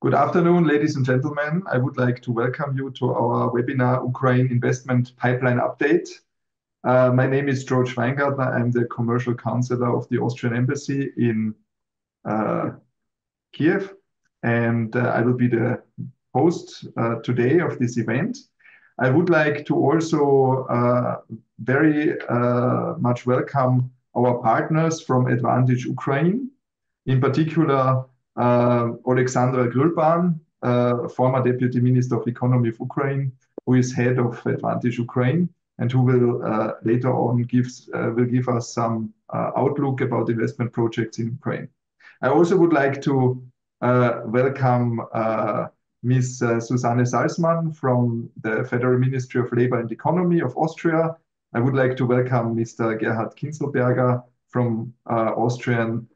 Good afternoon, ladies and gentlemen. I would like to welcome you to our webinar, Ukraine Investment Pipeline Update. My name is George Weingartner. I'm the Commercial Counselor of the Austrian Embassy in Kyiv, and I will be the host today of this event. I would like to also very much welcome our partners from Advantage Ukraine, in particular Alexandra Grylban, former Deputy Minister of Economy of Ukraine, who is head of Advantage Ukraine, and who will later on give us some outlook about investment projects in Ukraine. I also would like to welcome Ms. Susanne Salzmann from the Federal Ministry of Labor and Economy of Austria. I would like to welcome Mr. Gerhard Kinzelberger from Austrian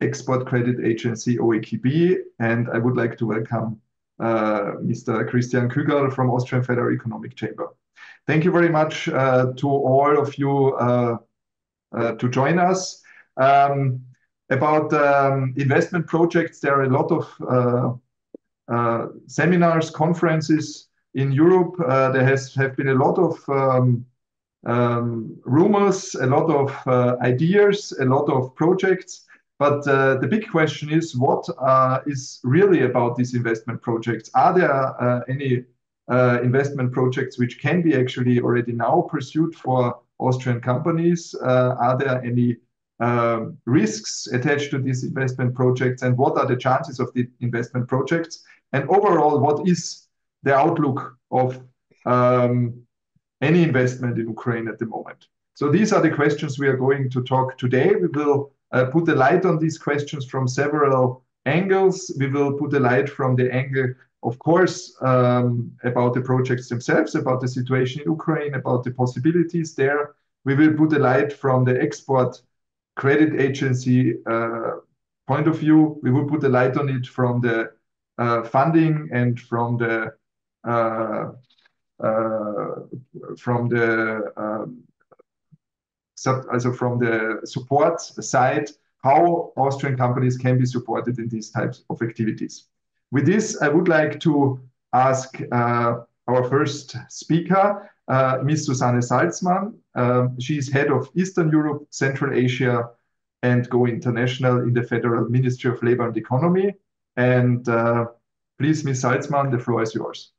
Export Credit Agency OEKB, and I would like to welcome Mr. Christian Kyjiw from Austrian Federal Economic Chamber. Thank you very much to all of you to join us. About investment projects, there are a lot of seminars, conferences in Europe. There have been a lot of rumors, a lot of ideas, a lot of projects. But the big question is, what is really about these investment projects? Are there any investment projects which can be actually already now pursued for Austrian companies? Are there any risks attached to these investment projects? And what are the chances of the investment projects? And overall, what is the outlook of any investment in Ukraine at the moment? So these are the questions we are going to talk today. We will put the light on these questions from several angles. We will put the light from the angle, of course, about the projects themselves, about the situation in Ukraine, about the possibilities there. We will put the light from the export credit agency point of view. We will put the light on it from the funding and from the support side, how Austrian companies can be supported in these types of activities. With this, I would like to ask our first speaker, Ms. Susanne Salzmann. She is head of Eastern Europe, Central Asia, and Go International in the Federal Ministry of Labor and Economy. And please, Ms. Salzmann, the floor is yours.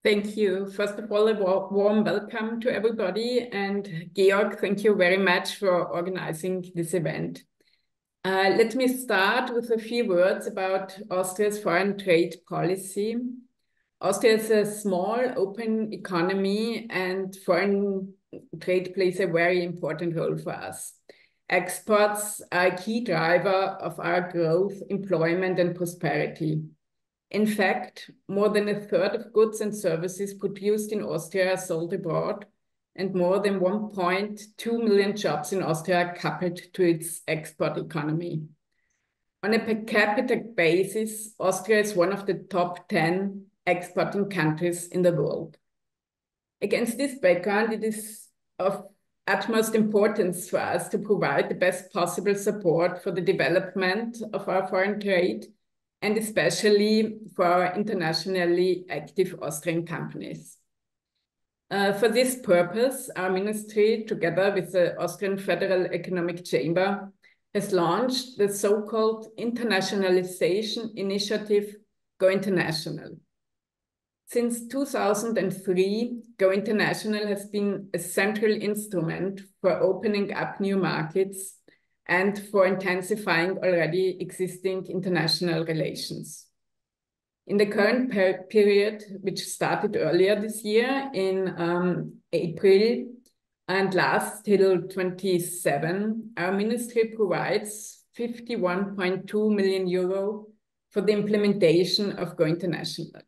Thank you. First of all, a warm welcome to everybody. And Georg, thank you very much for organizing this event. Let me start with a few words about Austria's foreign trade policy. Austria is a small, open economy, and foreign trade plays a very important role for us. Exports are a key driver of our growth, employment, and prosperity. In fact, more than a third of goods and services produced in Austria are sold abroad, and more than 1.2 million jobs in Austria are coupled to its export economy. On a per capita basis, Austria is one of the top 10 exporting countries in the world. Against this background, it is of utmost importance for us to provide the best possible support for the development of our foreign trade, and especially for our internationally active Austrian companies. For this purpose, our ministry, together with the Austrian Federal Economic Chamber, has launched the so-called Internationalization Initiative, Go International. Since 2003, Go International has been a central instrument for opening up new markets and for intensifying already existing international relations. In the current period, which started earlier this year in April and lasts till 27, our ministry provides 51.2 million euro for the implementation of Go International.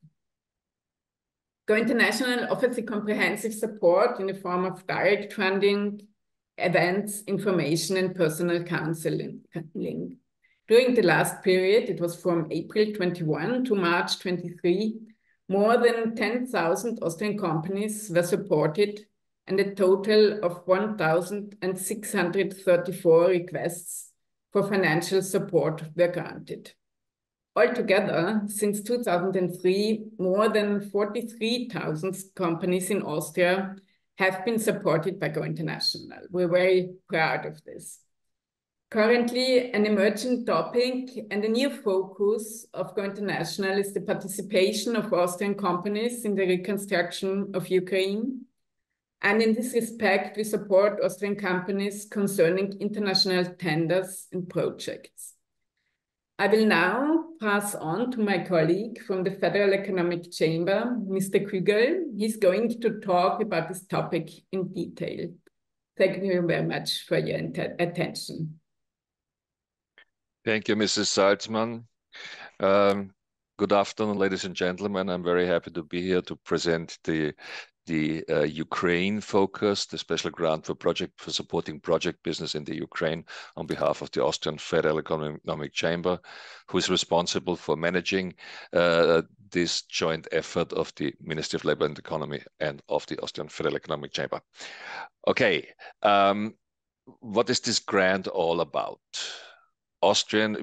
Go International offers a comprehensive support in the form of direct funding, events, information, and personal counseling. During the last period, it was from April 21 to March 23, more than 10,000 Austrian companies were supported, and a total of 1,634 requests for financial support were granted. Altogether, since 2003, more than 43,000 companies in Austria have been supported by Go International. We're very proud of this. Currently, an emerging topic and a new focus of Go International is the participation of Austrian companies in the reconstruction of Ukraine. And in this respect, we support Austrian companies concerning international tenders and projects. I will now pass on to my colleague from the Federal Economic Chamber, Mr. Kyjiw. He's going to talk about this topic in detail. Thank you very much for your attention. Thank you, Mrs. Salzman. Good afternoon, ladies and gentlemen. I'm very happy to be here to present the Ukraine focus, the special grant for supporting project business in the Ukraine on behalf of the Austrian Federal Economic Chamber, who is responsible for managing this joint effort of the Ministry of Labor and Economy and of the Austrian Federal Economic Chamber. Okay, what is this grant all about?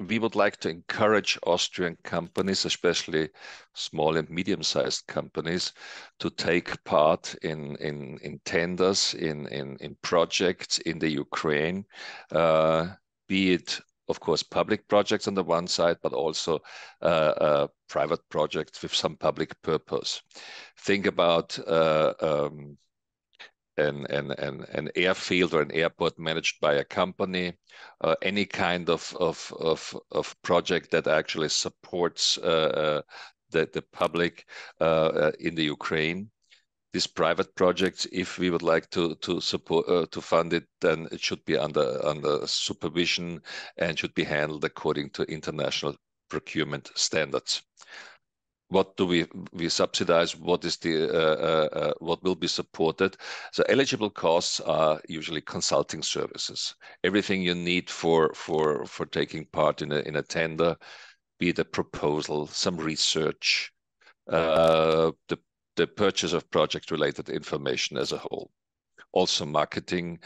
We would like to encourage Austrian companies, especially small and medium-sized companies, to take part in tenders, in projects in the Ukraine, be it, of course, public projects on the one side, but also private projects with some public purpose. Think about an airfield or an airport managed by a company, any kind of project that actually supports the public in the Ukraine. These private projects, if we would like to support to fund it, then it should be under supervision and should be handled according to international procurement standards. What do we subsidize? What is what will be supported? So eligible costs are usually consulting services. Everything you need for taking part in a tender, be it a proposal, some research, the purchase of project-related information as a whole. Also marketing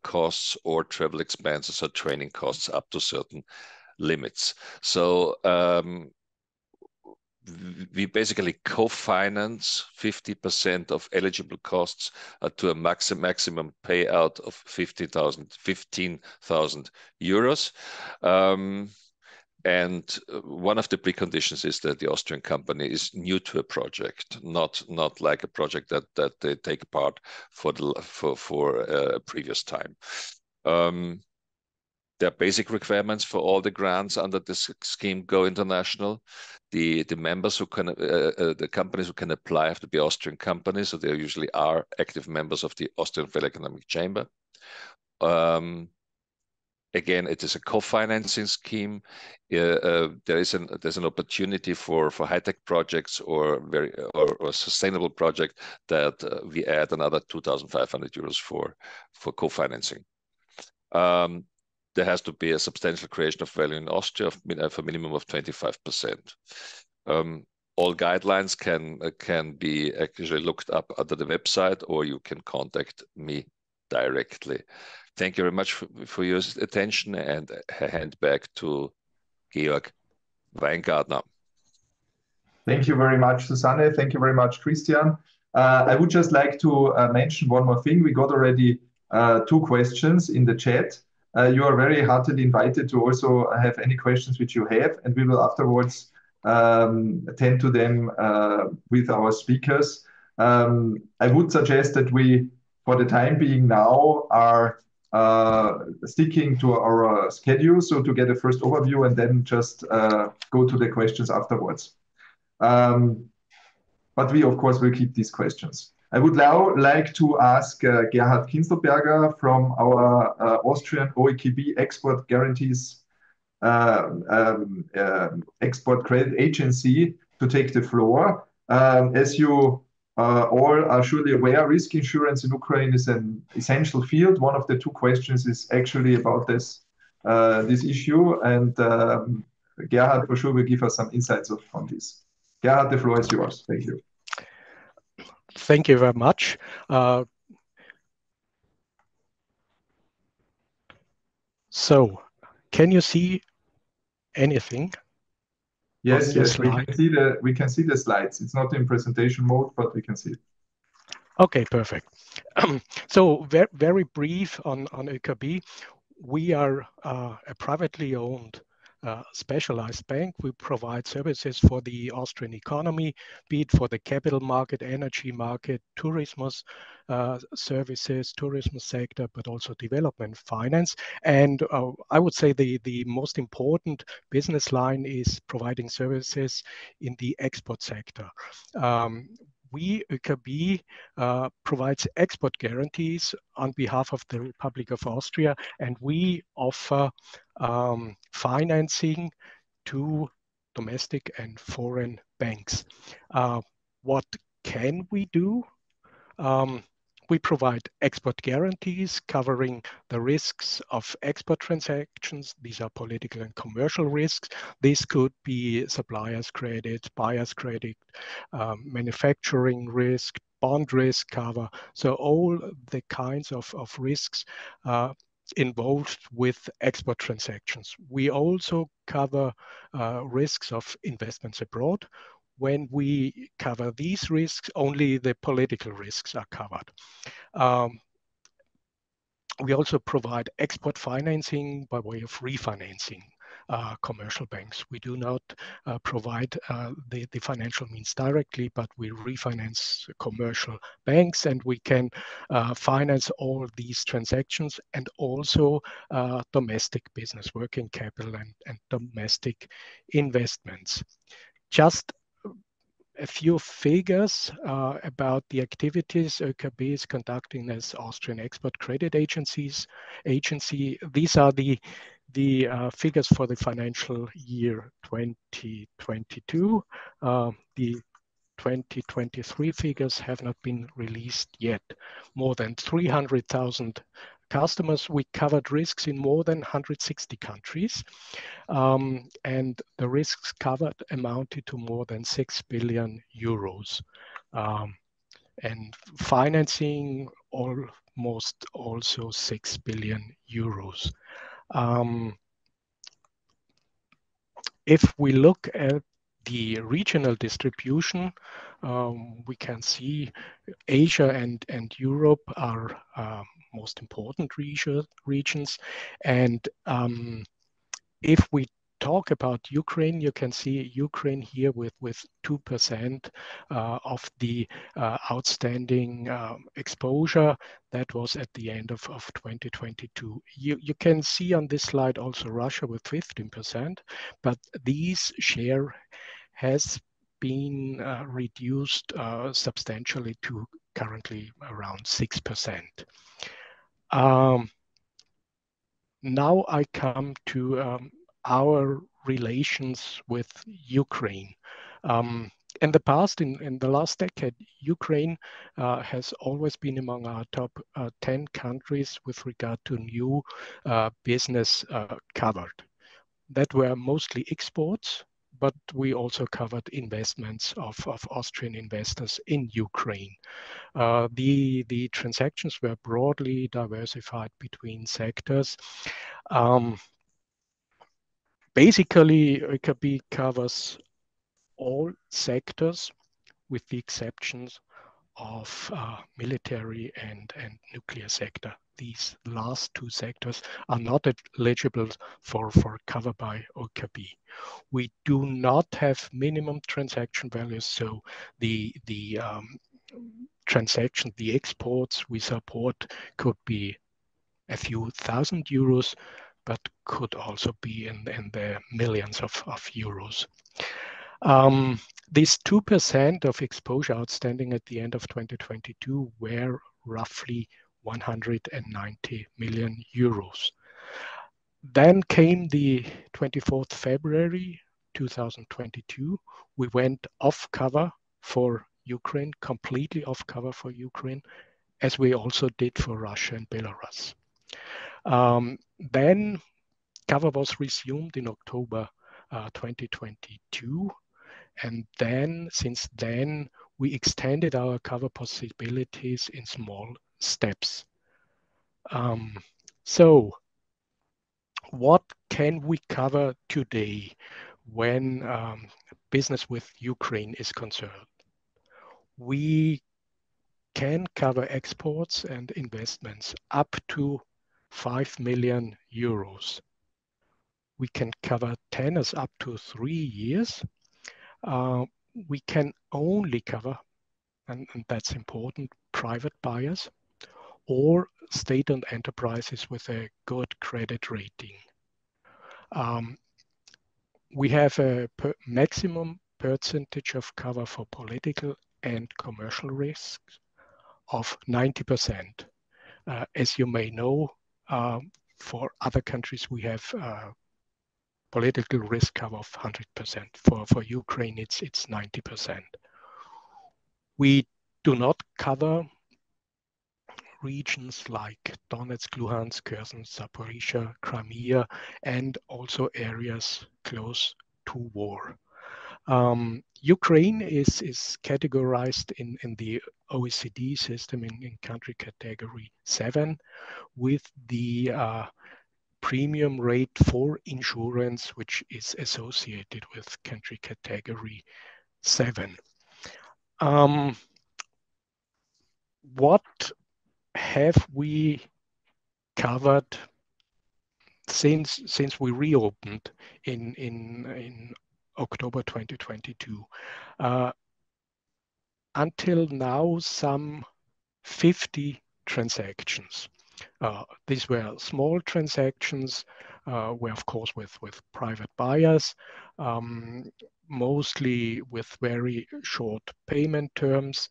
costs or travel expenses or training costs up to certain limits. So we basically co-finance 50% of eligible costs to a maximum payout of 15,000 euros. And one of the preconditions is that the Austrian company is new to a project, not like a project that they take part for a previous time. There are basic requirements for all the grants under this scheme Go International. The members who can, the companies who can apply have to be Austrian companies, so they usually are active members of the Austrian Federal Economic Chamber. Again, it is a co-financing scheme. There's an opportunity for high-tech projects or sustainable project that we add another 2,500 euros for co-financing. There has to be a substantial creation of value in Austria for a minimum of 25%. All guidelines can be actually looked up under the website, or you can contact me directly. Thank you very much for your attention, and I hand back to Georg Weingartner. Thank you very much, Susanne. Thank you very much, Christian. I would just like to mention one more thing. We got already 2 questions in the chat. You are very heartily invited to also have any questions which you have, and we will afterwards attend to them with our speakers. I would suggest that we, for the time being now, are sticking to our schedule, so to get a first overview and then just go to the questions afterwards. But we, of course, will keep these questions. I would now like to ask Gerhard Kinzelberger from our Austrian OEKB Export Guarantees Export Credit Agency to take the floor. As you all are surely aware, risk insurance in Ukraine is an essential field. One of the 2 questions is actually about this issue, and Gerhard for sure will give us some insights on this. Gerhard, the floor is yours. Thank you. Thank you very much. So, can you see anything? Yes, yes, slide. we can see the slides. It's not in presentation mode, but we can see it. Okay, perfect. So very brief on ÖKB. We are a privately owned specialized bank. We provide services for the Austrian economy, be it for the capital market, energy market, tourism services, tourism sector, but also development finance. And I would say the most important business line is providing services in the export sector. ÖKB provides export guarantees on behalf of the Republic of Austria, and we offer financing to domestic and foreign banks. What can we do? We provide export guarantees covering the risks of export transactions. These are political and commercial risks. This could be suppliers credit, buyers credit, manufacturing risk, bond risk cover. So all the kinds of risks involved with export transactions. We also cover risks of investments abroad. When we cover these risks, only the political risks are covered. We also provide export financing by way of refinancing commercial banks. We do not provide the financial means directly, but we refinance commercial banks, and we can finance all these transactions and also domestic business, working capital and domestic investments. Just a few figures about the activities ÖKB is conducting as Austrian Export Credit Agency. These are the figures for the financial year 2022. The 2023 figures have not been released yet. More than 300,000 customers. We covered risks in more than 160 countries. And the risks covered amounted to more than 6 billion euros. And financing almost also 6 billion euros. If we look at the regional distribution, we can see Asia and Europe are most important regions. And if we talk about Ukraine, you can see Ukraine here with 2% of the outstanding exposure. That was at the end of 2022. You can see on this slide also Russia with 15%, but this share has been reduced substantially to currently around 6%. Now I come to our relations with Ukraine. In the past, in the last decade, Ukraine has always been among our top 10 countries with regard to new business covered. That were mostly exports, but we also covered investments of Austrian investors in Ukraine. The transactions were broadly diversified between sectors. Basically, ÖKB covers all sectors with the exceptions of military and nuclear sector. These last two sectors are not eligible for cover by ÖKB. We do not have minimum transaction values, so the transaction, the exports we support could be a few thousand euros, but could also be in the millions of euros. This 2% of exposure outstanding at the end of 2022 were roughly 190 million euros. Then came the 24th February 2022. We went off cover for Ukraine, completely off cover for Ukraine, as we also did for Russia and Belarus. Then cover was resumed in October 2022. And then, since then, we extended our cover possibilities in small steps. So what can we cover today? when business with Ukraine is concerned. We can cover exports and investments up to 5 million euros. We can cover tenors up to 3 years. We can only cover, and that's important, private buyers or state-owned enterprises with a good credit rating. We have a maximum percentage of cover for political and commercial risks of 90%. As you may know, for other countries, we have political risk cover of 100%. For Ukraine, it's 90%. We do not cover regions like Donetsk, Luhansk, Kherson, Zaporizhia, Crimea, and also areas close to war. Ukraine is categorized in the OECD system in country category 7 with the premium rate for insurance, which is associated with country category 7. What have we covered since we reopened in October 2022? Until now, some 50 transactions. These were small transactions, were of course with private buyers, mostly with very short payment terms.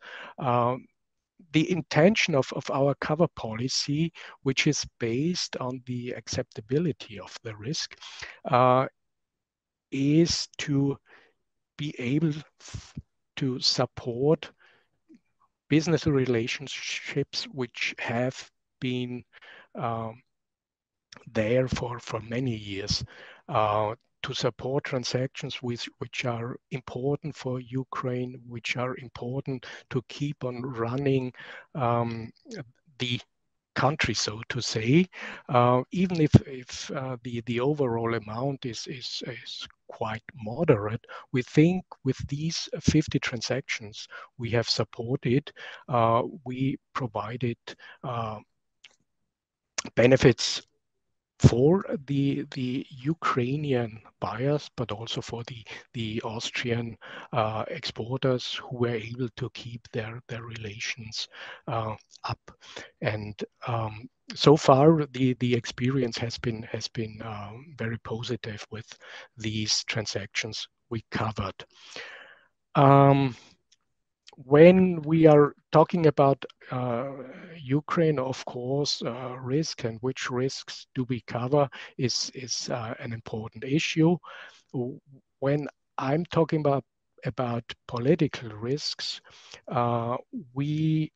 The intention of our cover policy, which is based on the acceptability of the risk, is to be able to support business relationships which have been there for many years, to support transactions which are important for Ukraine, which are important to keep on running the country, so to say, even if the overall amount is quite moderate. We think with these 50 transactions we have supported, we provided benefits for the Ukrainian buyers, but also for the Austrian exporters who were able to keep their relations up. And so far, the experience has been very positive with these transactions we covered. When we are talking about Ukraine, of course, risk and which risks do we cover is an important issue. When I'm talking about political risks, we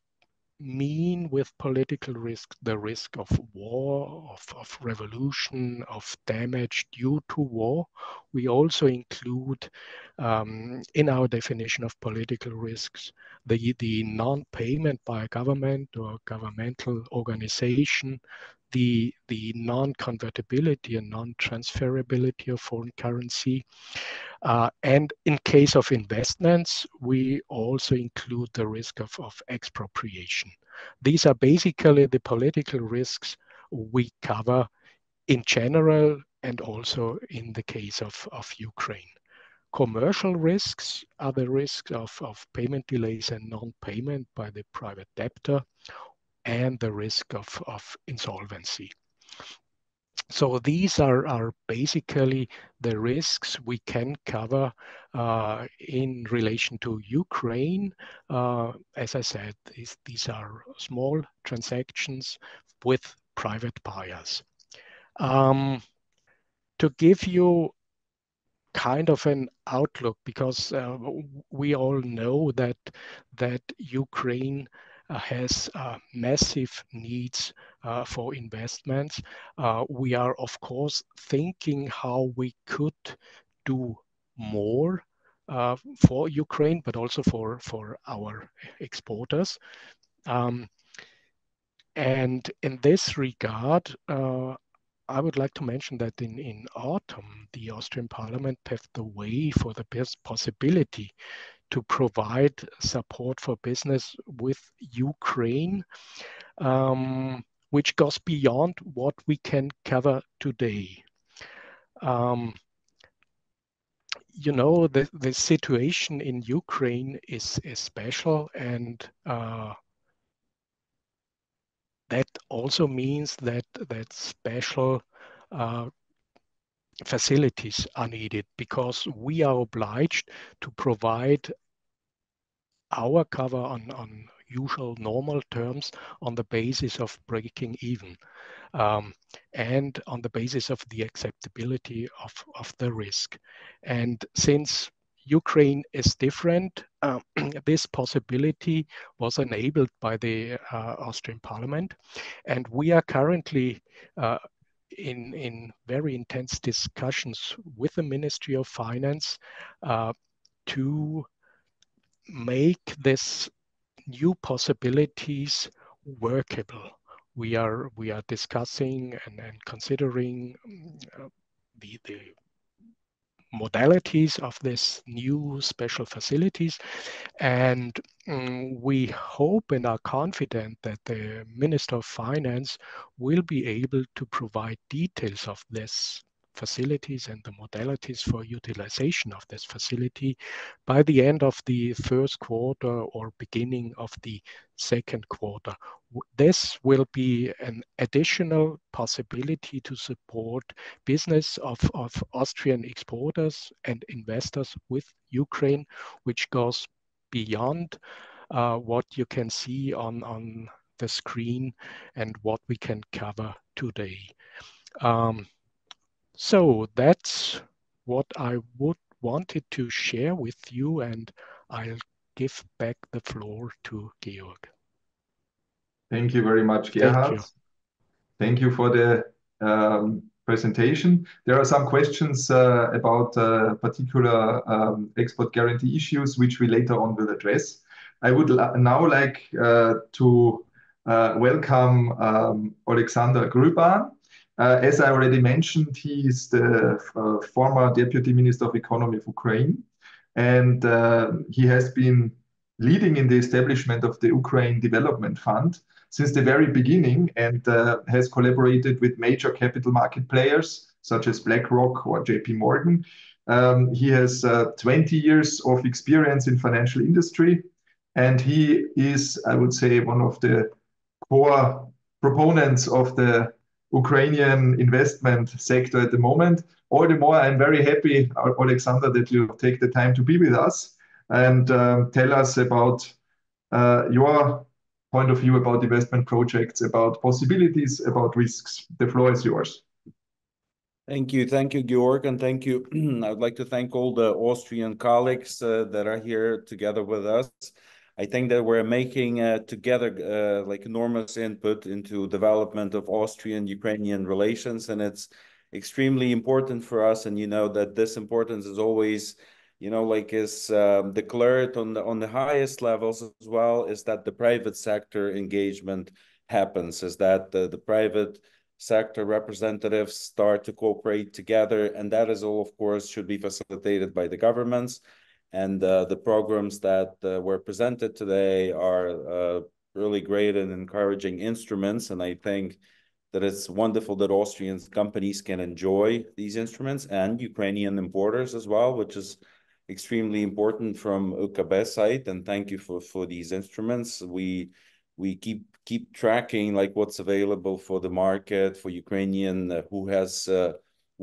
mean with political risk the risk of war, of revolution, of damage due to war. We also include in our definition of political risks the non-payment by a government or governmental organization, the non-convertibility and non-transferability of foreign currency. And in case of investments, we also include the risk of expropriation. These are basically the political risks we cover in general and also in the case of Ukraine. Commercial risks are the risks of payment delays and non-payment by the private debtor and the risk of insolvency. So these are basically the risks we can cover in relation to Ukraine. As I said, these are small transactions with private buyers. To give you kind of an outlook, because we all know that Ukraine has massive needs for investments. We are, of course, thinking how we could do more for Ukraine, but also for our exporters. And in this regard, I would like to mention that in autumn, the Austrian Parliament paved the way for the possibility to provide support for business with Ukraine, which goes beyond what we can cover today. You know, the situation in Ukraine is special, and that also means that special facilities are needed, because we are obliged to provide our cover on usual normal terms on the basis of breaking even, and on the basis of the acceptability of the risk. And since Ukraine is different, this possibility was enabled by the Austrian Parliament, and we are currently in very intense discussions with the Ministry of Finance to make this new possibilities workable. We are discussing and considering the modalities of this new special facilities, and we hope and are confident that the Minister of Finance will be able to provide details of this facilities and the modalities for utilization of this facility by the end of the first quarter or beginning of the second quarter. This will be an additional possibility to support business of Austrian exporters and investors with Ukraine, which goes beyond what you can see on the screen and what we can cover today. So that's what I wanted to share with you, and I'll give back the floor to Georg. Thank you very much, Gerhard. Thank you for the presentation. There are some questions about particular export guarantee issues, which we later on will address. I would now like to welcome Alexander Gröban. As I already mentioned, he is the former Deputy Minister of Economy of Ukraine, and he has been leading in the establishment of the Ukraine Development Fund since the very beginning, and has collaborated with major capital market players such as BlackRock or JP Morgan. He has 20 years of experience in financial industry, and he is, I would say, one of the core proponents of the Ukrainian investment sector at the moment. All the more, I'm very happy, Alexander, that you take the time to be with us and tell us about your point of view about investment projects, about possibilities, about risks. The floor is yours. Thank you, Georg, and thank you. I would like to thank all the Austrian colleagues that are here together with us. I think that we're making together like enormous input into development of Austrian-Ukrainian relations, and it's extremely important for us. And you know that this importance is always, you know, like is declared on the highest levels as well, is that the private sector engagement happens, is that the private sector representatives start to cooperate together, and that is all, of course, should be facilitated by the governments. And the programs that were presented today are really great and encouraging instruments. And I think that it's wonderful that Austrian companies can enjoy these instruments, and Ukrainian importers as well, which is extremely important from ÖKB's side. And thank you for these instruments. We keep tracking like what's available for the market, for Ukrainian, who has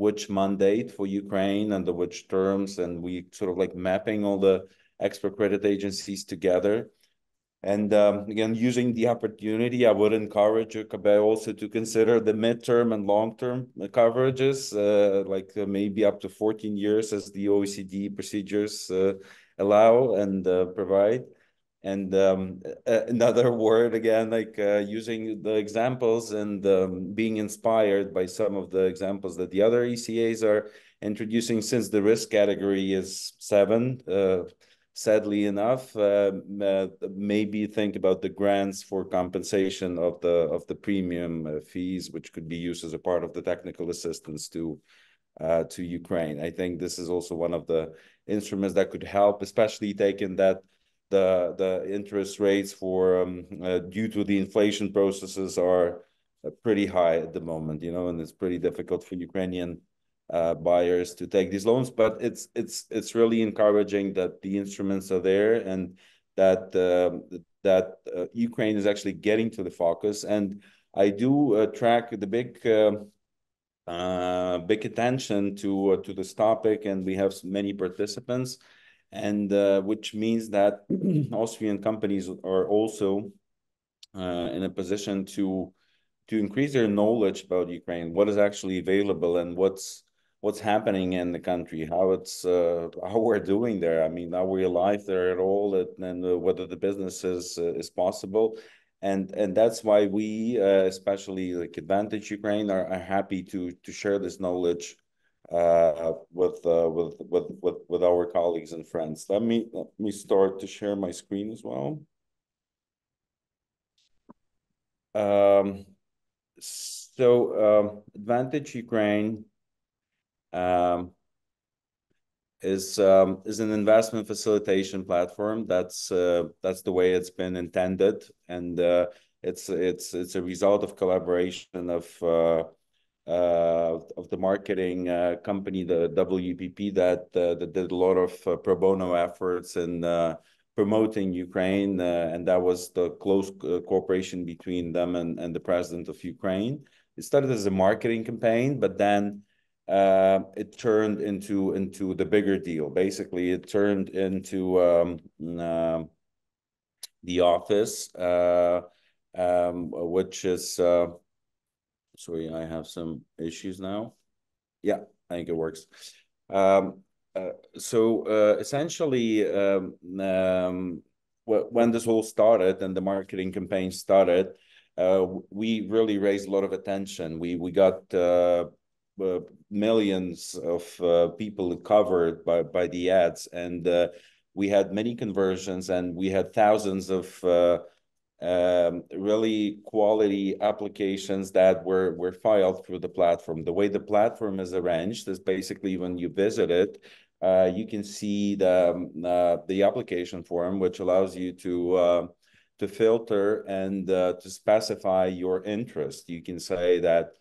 which mandate for Ukraine under which terms, and we sort of like mapping all the export credit agencies together. And again, using the opportunity, I would encourage ÖKB also to consider the midterm and long-term coverages, like maybe up to 14 years as the OECD procedures allow and provide. And another word, again, like using the examples and being inspired by some of the examples that the other ECAs are introducing, since the risk category is 7. sadly enough, maybe think about the grants for compensation of the premium fees, which could be used as a part of the technical assistance to Ukraine. I think this is also one of the instruments that could help, especially taking that the interest rates for due to the inflation processes are pretty high at the moment, you know, and it's pretty difficult for Ukrainian buyers to take these loans. But it's really encouraging that the instruments are there and that Ukraine is actually getting to the focus. And I do track the big attention to this topic, and we have many participants, and which means that Austrian companies are also in a position to increase their knowledge about Ukraine, what is actually available, and what's happening in the country, how we're doing there. I mean, are we alive there at all, and whether the business is possible. And that's why we, especially like Advantage Ukraine, are happy to share this knowledge with our colleagues and friends. Let me start to share my screen as well. Advantage Ukraine is an investment facilitation platform. That's the way it's been intended, and it's a result of collaboration of the marketing company, the WPP, that did a lot of pro bono efforts in promoting Ukraine, and that was the close cooperation between them and the president of Ukraine. It started as a marketing campaign, but then it turned into the bigger deal. Basically, it turned into the office, which is sorry, I have some issues now. Yeah, I think it works. Essentially, when this all started and the marketing campaign started, we really raised a lot of attention. We got millions of people covered by the ads, and we had many conversions, and we had thousands of really quality applications that were filed through the platform. The way the platform is arranged is basically when you visit it, you can see the application form, which allows you to filter and to specify your interest. You can say that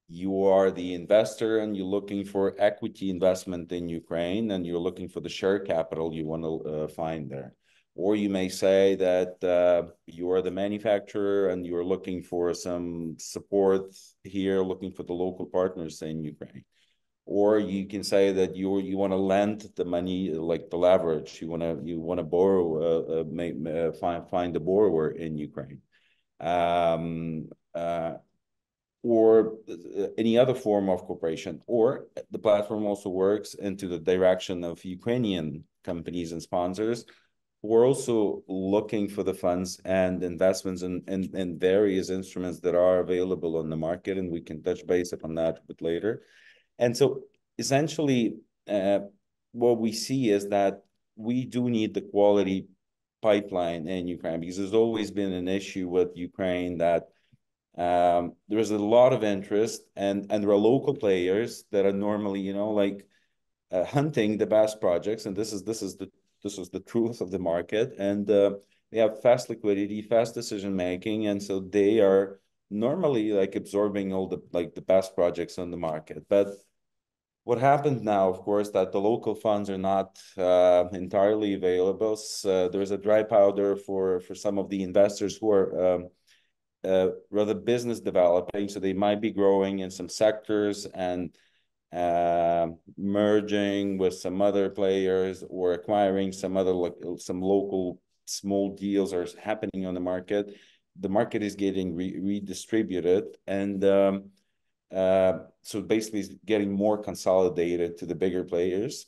you are the investor and you're looking for equity investment in Ukraine, and you're looking for the share capital you want to find there. Or you may say that you are the manufacturer and you're looking for some support here, looking for the local partners in Ukraine. Or you can say that you want to lend the money, like the leverage. You want to borrow, find the borrower in Ukraine. Or any other form of cooperation. Or the platform also works into the direction of Ukrainian companies and sponsors who are also looking for the funds and investments in various instruments that are available on the market, and we can touch base upon that a bit later. And so essentially, what we see is that we do need the quality pipeline in Ukraine, because there's always been an issue with Ukraine that there is a lot of interest, and there are local players that are normally, you know, like hunting the best projects, and this is the truth of the market, and they have fast liquidity, fast decision making, and so they are normally like absorbing all the best projects on the market. But what happened now, of course, that the local funds are not entirely available. So, there's a dry powder for some of the investors who are rather business developing, so they might be growing in some sectors and merging with some other players or acquiring some other some local small deals are happening on the market. The market is getting redistributed, and so basically it's getting more consolidated to the bigger players.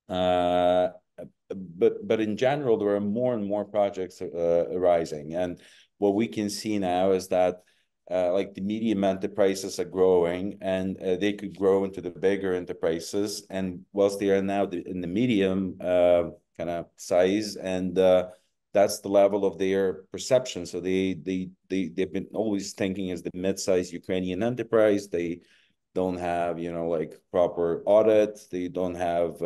But in general, there are more and more projects arising, and what we can see now is that like the medium enterprises are growing, and they could grow into the bigger enterprises. And whilst they are now in the medium kind of size, and that's the level of their perception. So they've been always thinking as the mid-sized Ukrainian enterprise. They don't have, you know, like proper audit. They don't have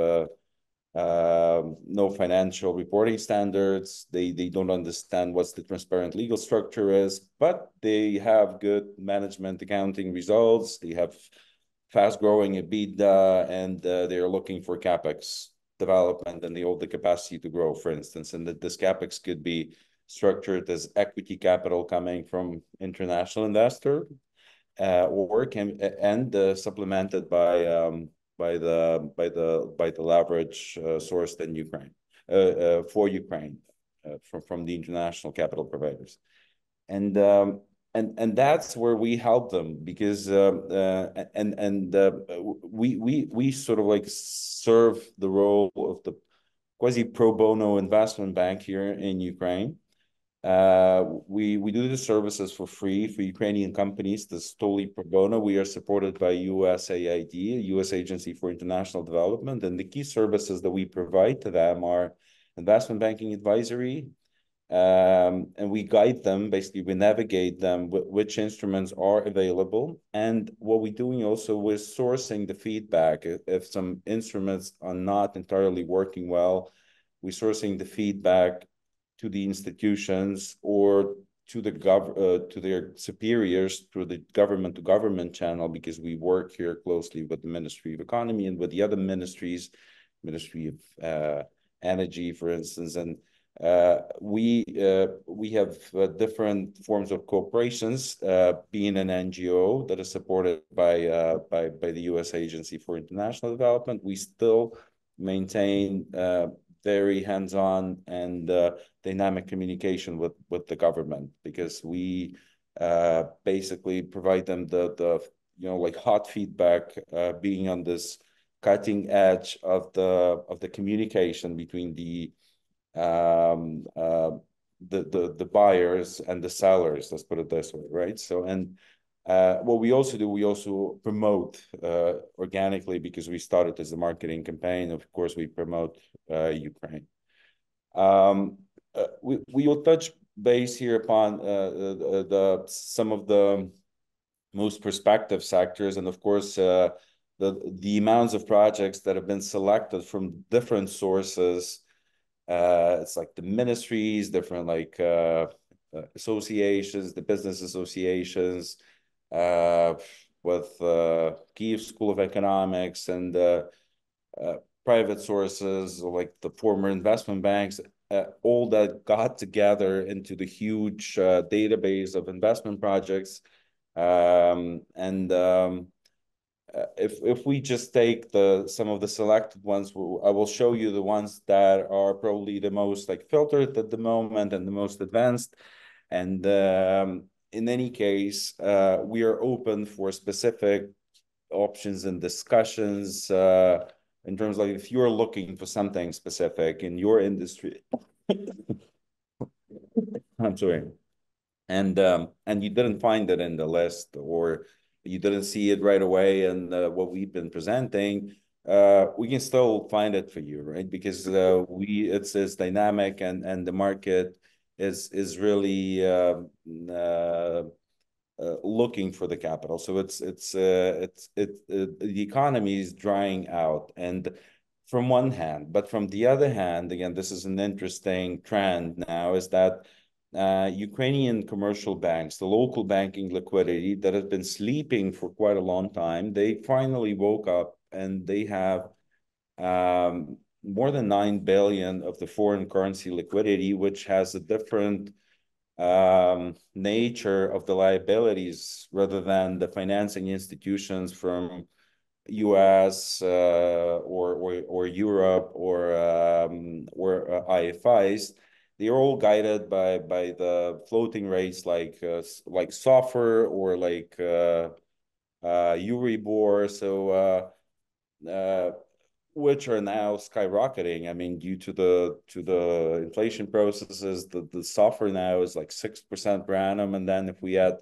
no financial reporting standards. They don't understand what's the transparent legal structure is, but they have good management accounting results. They have fast growing EBITDA, and they're looking for CapEx development, and they hold the capacity to grow, for instance. And that this CapEx could be structured as equity capital coming from international investor, or can supplemented by the leverage sourced in Ukraine for Ukraine from the international capital providers, and that's where we help them, because we sort of like serve the role of the quasi pro bono investment bank here in Ukraine. We do the services for free for Ukrainian companies. That's totally pro bono. We are supported by USAID, U.S. Agency for International Development, and the key services that we provide to them are investment banking advisory, and we guide them. Basically, we navigate them which instruments are available, and what we're doing also with sourcing the feedback. If some instruments are not entirely working well, we're sourcing the feedback to the institutions or to to their superiors through the government to government channel, because we work here closely with the Ministry of Economy and with the other ministries, Ministry of Energy, for instance, and we have different forms of corporations, being an NGO that is supported by the U.S. Agency for International Development. We still maintain very hands-on and dynamic communication with the government, because we basically provide them the you know, like hot feedback, being on this cutting edge of the communication between the buyers and the sellers, let's put it this way, right? So, and what we also do, we also promote organically, because we started as a marketing campaign. Of course, we promote Ukraine. We will touch base here upon some of the most prospective sectors, and of course, the amounts of projects that have been selected from different sources. It's like the ministries, different like associations, the business associations, with Kyjiw School of Economics, and private sources like the former investment banks, all that got together into the huge database of investment projects. If we just take some of the selected ones, I will show you the ones that are probably the most like filtered at the moment and the most advanced. And in any case, we are open for specific options and discussions in terms of like, if you're looking for something specific in your industry. I'm sorry. And you didn't find it in the list, or you didn't see it right away, and what we've been presenting, we can still find it for you, right? Because it's dynamic, and the market is really looking for the capital. So the economy is drying out, and from one hand, but from the other hand, again, this is an interesting trend now, is that Ukrainian commercial banks, the local banking liquidity that has been sleeping for quite a long time, they finally woke up, and they have more than 9 billion of the foreign currency liquidity, which has a different nature of the liabilities rather than the financing institutions from US or Europe or IFIs. They're all guided by the floating rates like SOFR or like Euribor, so which are now skyrocketing. I mean, due to the inflation processes, the SOFR now is like 6% per annum, and then if we add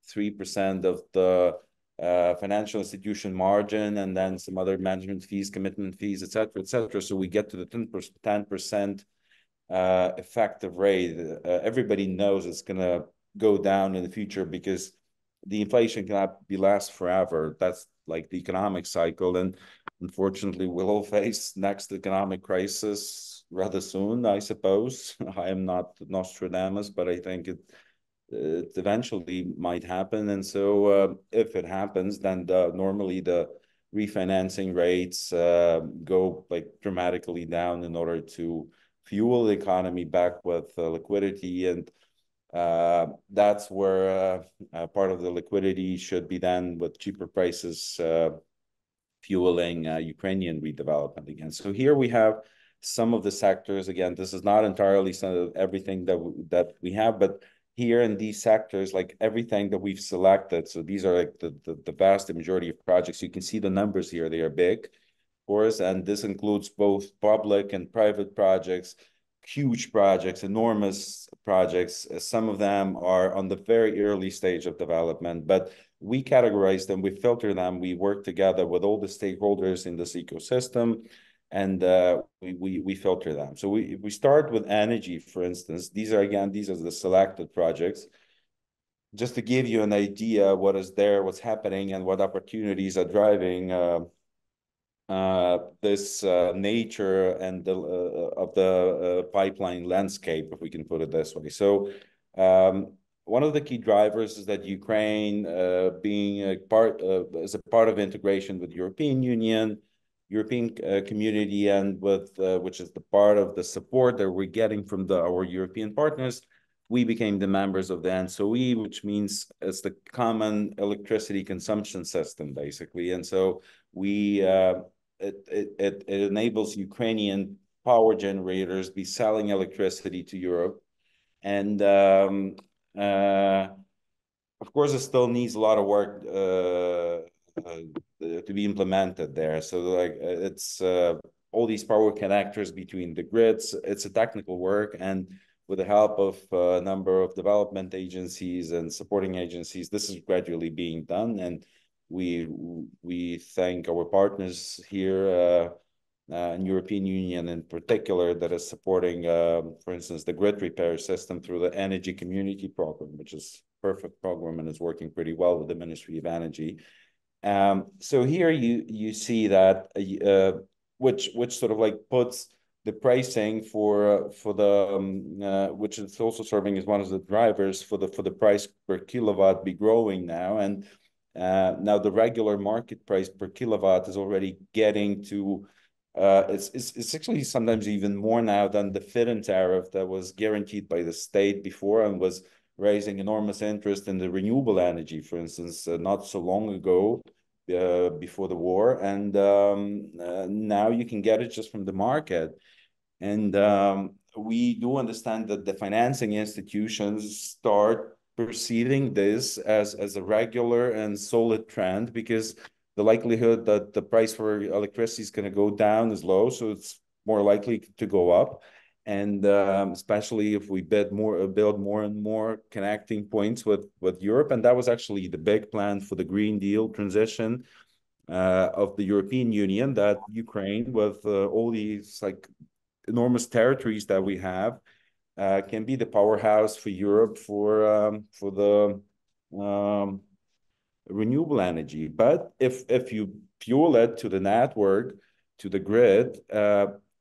3% of the financial institution margin, and then some other management fees, commitment fees, et cetera, et cetera. So we get to the 10% effective rate. Everybody knows it's going to go down in the future because the inflation cannot be last forever. That's like the economic cycle. And unfortunately, we'll all face next economic crisis rather soon, I suppose. I am not Nostradamus, but I think it eventually might happen. And so if it happens, then normally the refinancing rates go like dramatically down in order to fuel the economy back with liquidity. And that's where part of the liquidity should be then with cheaper prices fueling Ukrainian redevelopment again. So here we have some of the sectors. Again, this is not entirely some of everything that we have, but here in these sectors, like everything that we've selected, so these are like the vast majority of projects. You can see the numbers here, they are big, of course, and this includes both public and private projects, huge projects, enormous projects. Some of them are on the very early stage of development, but we categorize them, we filter them, we work together with all the stakeholders in this ecosystem, and we filter them. So we start with energy, for instance. These are the selected projects. Just to give you an idea what is there, what's happening, and what opportunities are driving this nature and of the pipeline landscape, if we can put it this way. So one of the key drivers is that Ukraine being a part of integration with European Union, European community, and with which is the part of the support that we're getting from our European partners, we became the members of the ENTSO-E, which means it's the common electricity consumption system, basically. And so it enables Ukrainian power generators be selling electricity to Europe. And of course, it still needs a lot of work to be implemented there. So like it's all these power connectors between the grids, it's a technical work, and with the help of a number of development agencies and supporting agencies, this is gradually being done. And we thank our partners here in European Union in particular that is supporting, for instance, the grid repair system through the Energy Community Program, which is a perfect program and is working pretty well with the Ministry of Energy. So here you see that which sort of like puts the pricing for the which is also serving as one of the drivers for the price per kilowatt be growing now. And now the regular market price per kilowatt is already getting to it's actually sometimes even more now than the feed-in tariff that was guaranteed by the state before and was raising enormous interest in the renewable energy, for instance, not so long ago before the war. And now you can get it just from the market. And we do understand that the financing institutions start perceiving this as a regular and solid trend, because the likelihood that the price for electricity is going to go down is low, so it's more likely to go up. And especially if we build more and more connecting points with Europe. And that was actually the big plan for the Green Deal transition of the European Union, that Ukraine, with all these like enormous territories that we have, can be the powerhouse for Europe for the renewable energy. But if you fuel it to the network, to the grid,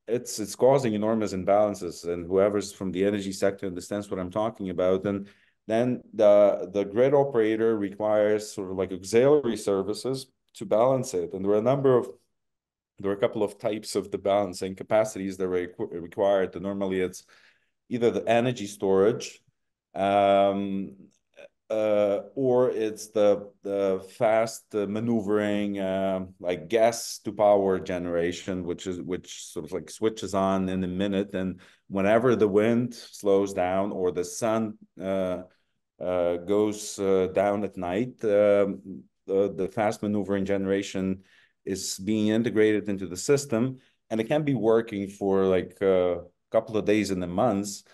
it's causing enormous imbalances, and whoever's from the energy sector understands what I'm talking about. And then the grid operator requires sort of like auxiliary services to balance it. And there are a couple of types of the balancing capacities that are required. And normally it's either the energy storage, or it's the fast maneuvering, like gas to power generation, which sort of like switches on in a minute, and whenever the wind slows down or the sun goes down at night, the fast maneuvering generation is being integrated into the system, and it can be working for like a couple of days in the months.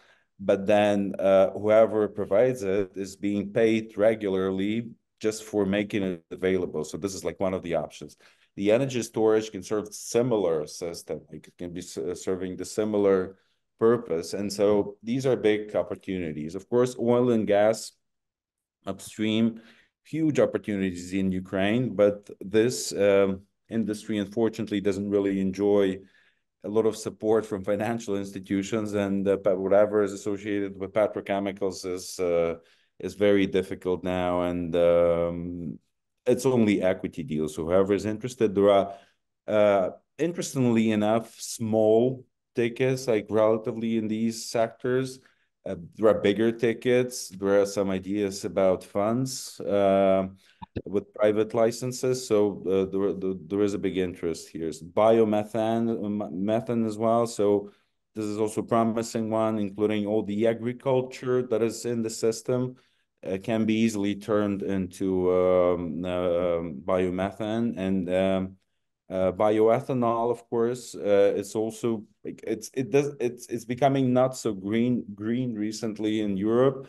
But then whoever provides it is being paid regularly just for making it available. So this is like one of the options. The energy storage can serve similar system. Like it can be serving the similar purpose. And so these are big opportunities. Of course, oil and gas upstream, huge opportunities in Ukraine, but this industry, unfortunately, doesn't really enjoy a lot of support from financial institutions, and whatever is associated with petrochemicals is very difficult now, and it's only equity deals. So whoever is interested, there are, interestingly enough, small tickets, like relatively in these sectors. There are bigger tickets. There are some ideas about funds with private licenses. So there is a big interest here. Methane as well. So this is also a promising one, including all the agriculture that is in the system. Can be easily turned into biomethane, and bioethanol, of course. It's also it's becoming not so green recently in Europe,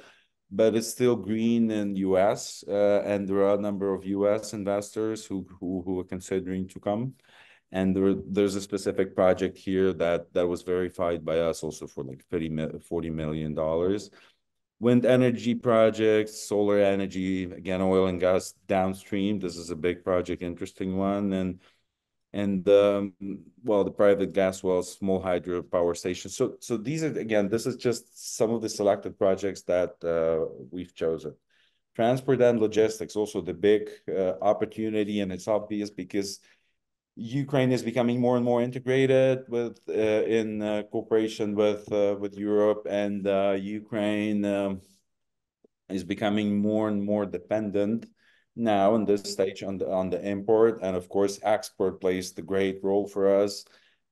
but it's still green in US, and there are a number of US investors who are considering to come. And there's a specific project here that was verified by us also for like $40 million. Wind energy projects, solar energy, again, oil and gas downstream. This is a big project, interesting one. And well, the private gas wells, small hydro power stations. So these are, again, this is just some of the selected projects that we've chosen. Transport and logistics, also the big opportunity, and it's obvious because Ukraine is becoming more and more integrated with in cooperation with Europe, and Ukraine is becoming more and more dependent now in this stage on the import, and of course export plays the great role for us.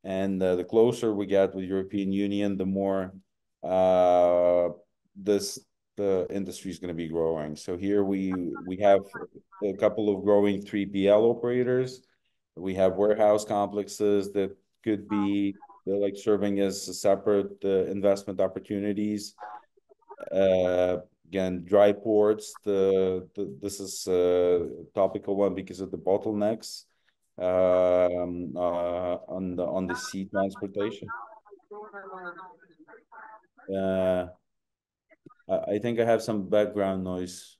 And the closer we get with European Union, the more the industry is going to be growing. So here we have a couple of growing 3PL operators. We have warehouse complexes that could be like serving as separate investment opportunities. Again, dry ports. This is a topical one because of the bottlenecks on the sea transportation. I think I have some background noise.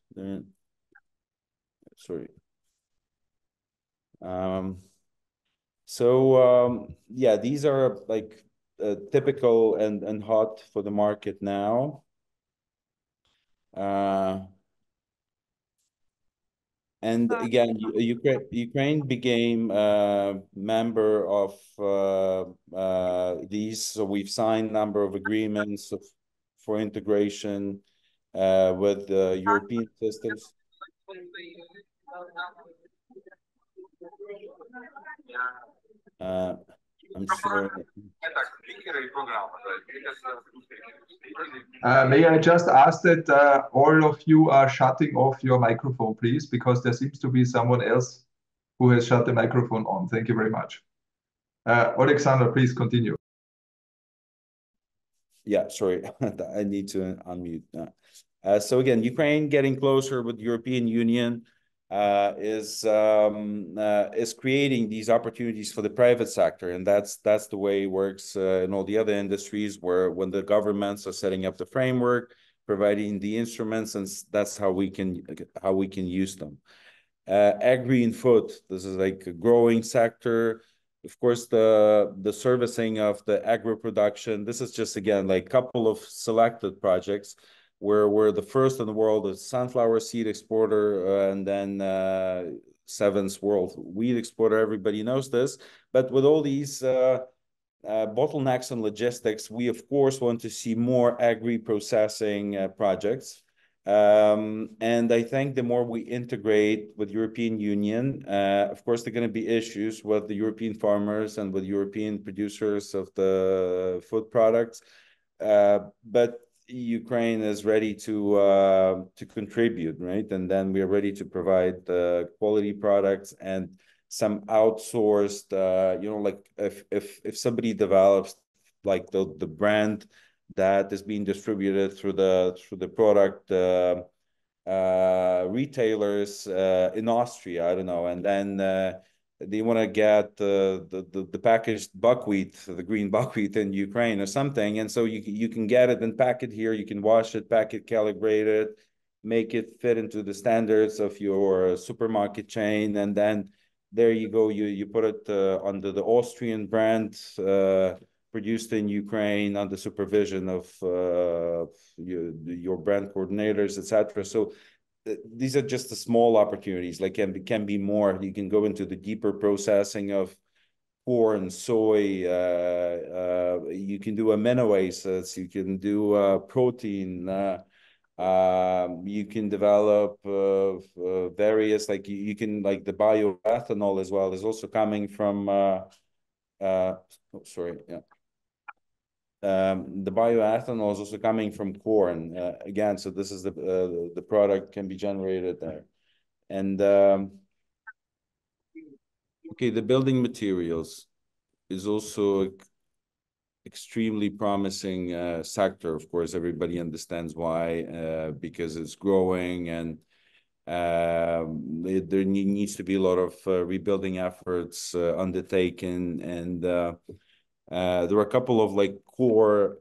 Sorry. Yeah, these are like typical and hot for the market now. And again, Ukraine became a member of these. So we've signed a number of agreements for integration with the European systems. I'm sorry. May I just ask that all of you are shutting off your microphone, please, because there seems to be someone else who has shut the microphone on. Thank you very much. Alexander, please continue. Yeah, sorry, I need to unmute. So again, Ukraine getting closer with the European Union is creating these opportunities for the private sector, and that's the way it works in all the other industries, where when the governments are setting up the framework, providing the instruments, and that's how we can use them. Agri and food, this is like a growing sector. Of course, the servicing of the agro production. This is just, again, like a couple of selected projects where we're the first in the world as sunflower seed exporter, and then seventh world wheat exporter. Everybody knows this. But with all these bottlenecks and logistics, we of course want to see more agri-processing projects. And I think the more we integrate with European Union, of course, there are going to be issues with the European farmers and with European producers of the food products. But Ukraine is ready to contribute, right? And then we are ready to provide quality products and some outsourced, like if somebody develops like the brand that is being distributed through the product retailers in Austria, I don't know, and then they want to get the packaged buckwheat, the green buckwheat in Ukraine or something, and so you can get it and pack it here. You can wash it, pack it, calibrate it, make it fit into the standards of your supermarket chain, and then there you go. You put it under the Austrian brand, produced in Ukraine under supervision of your brand coordinators, etc. So these are just the small opportunities. Like can be more. You can go into the deeper processing of corn, soy. You can do amino acids. You can do protein. You can develop various, like you can, like the bioethanol as well is also coming from the bioethanol is also coming from corn again. So this is the product can be generated there. And okay, the building materials is also extremely promising sector. Of course, everybody understands why, because it's growing, and there needs to be a lot of rebuilding efforts undertaken, and there are a couple of like core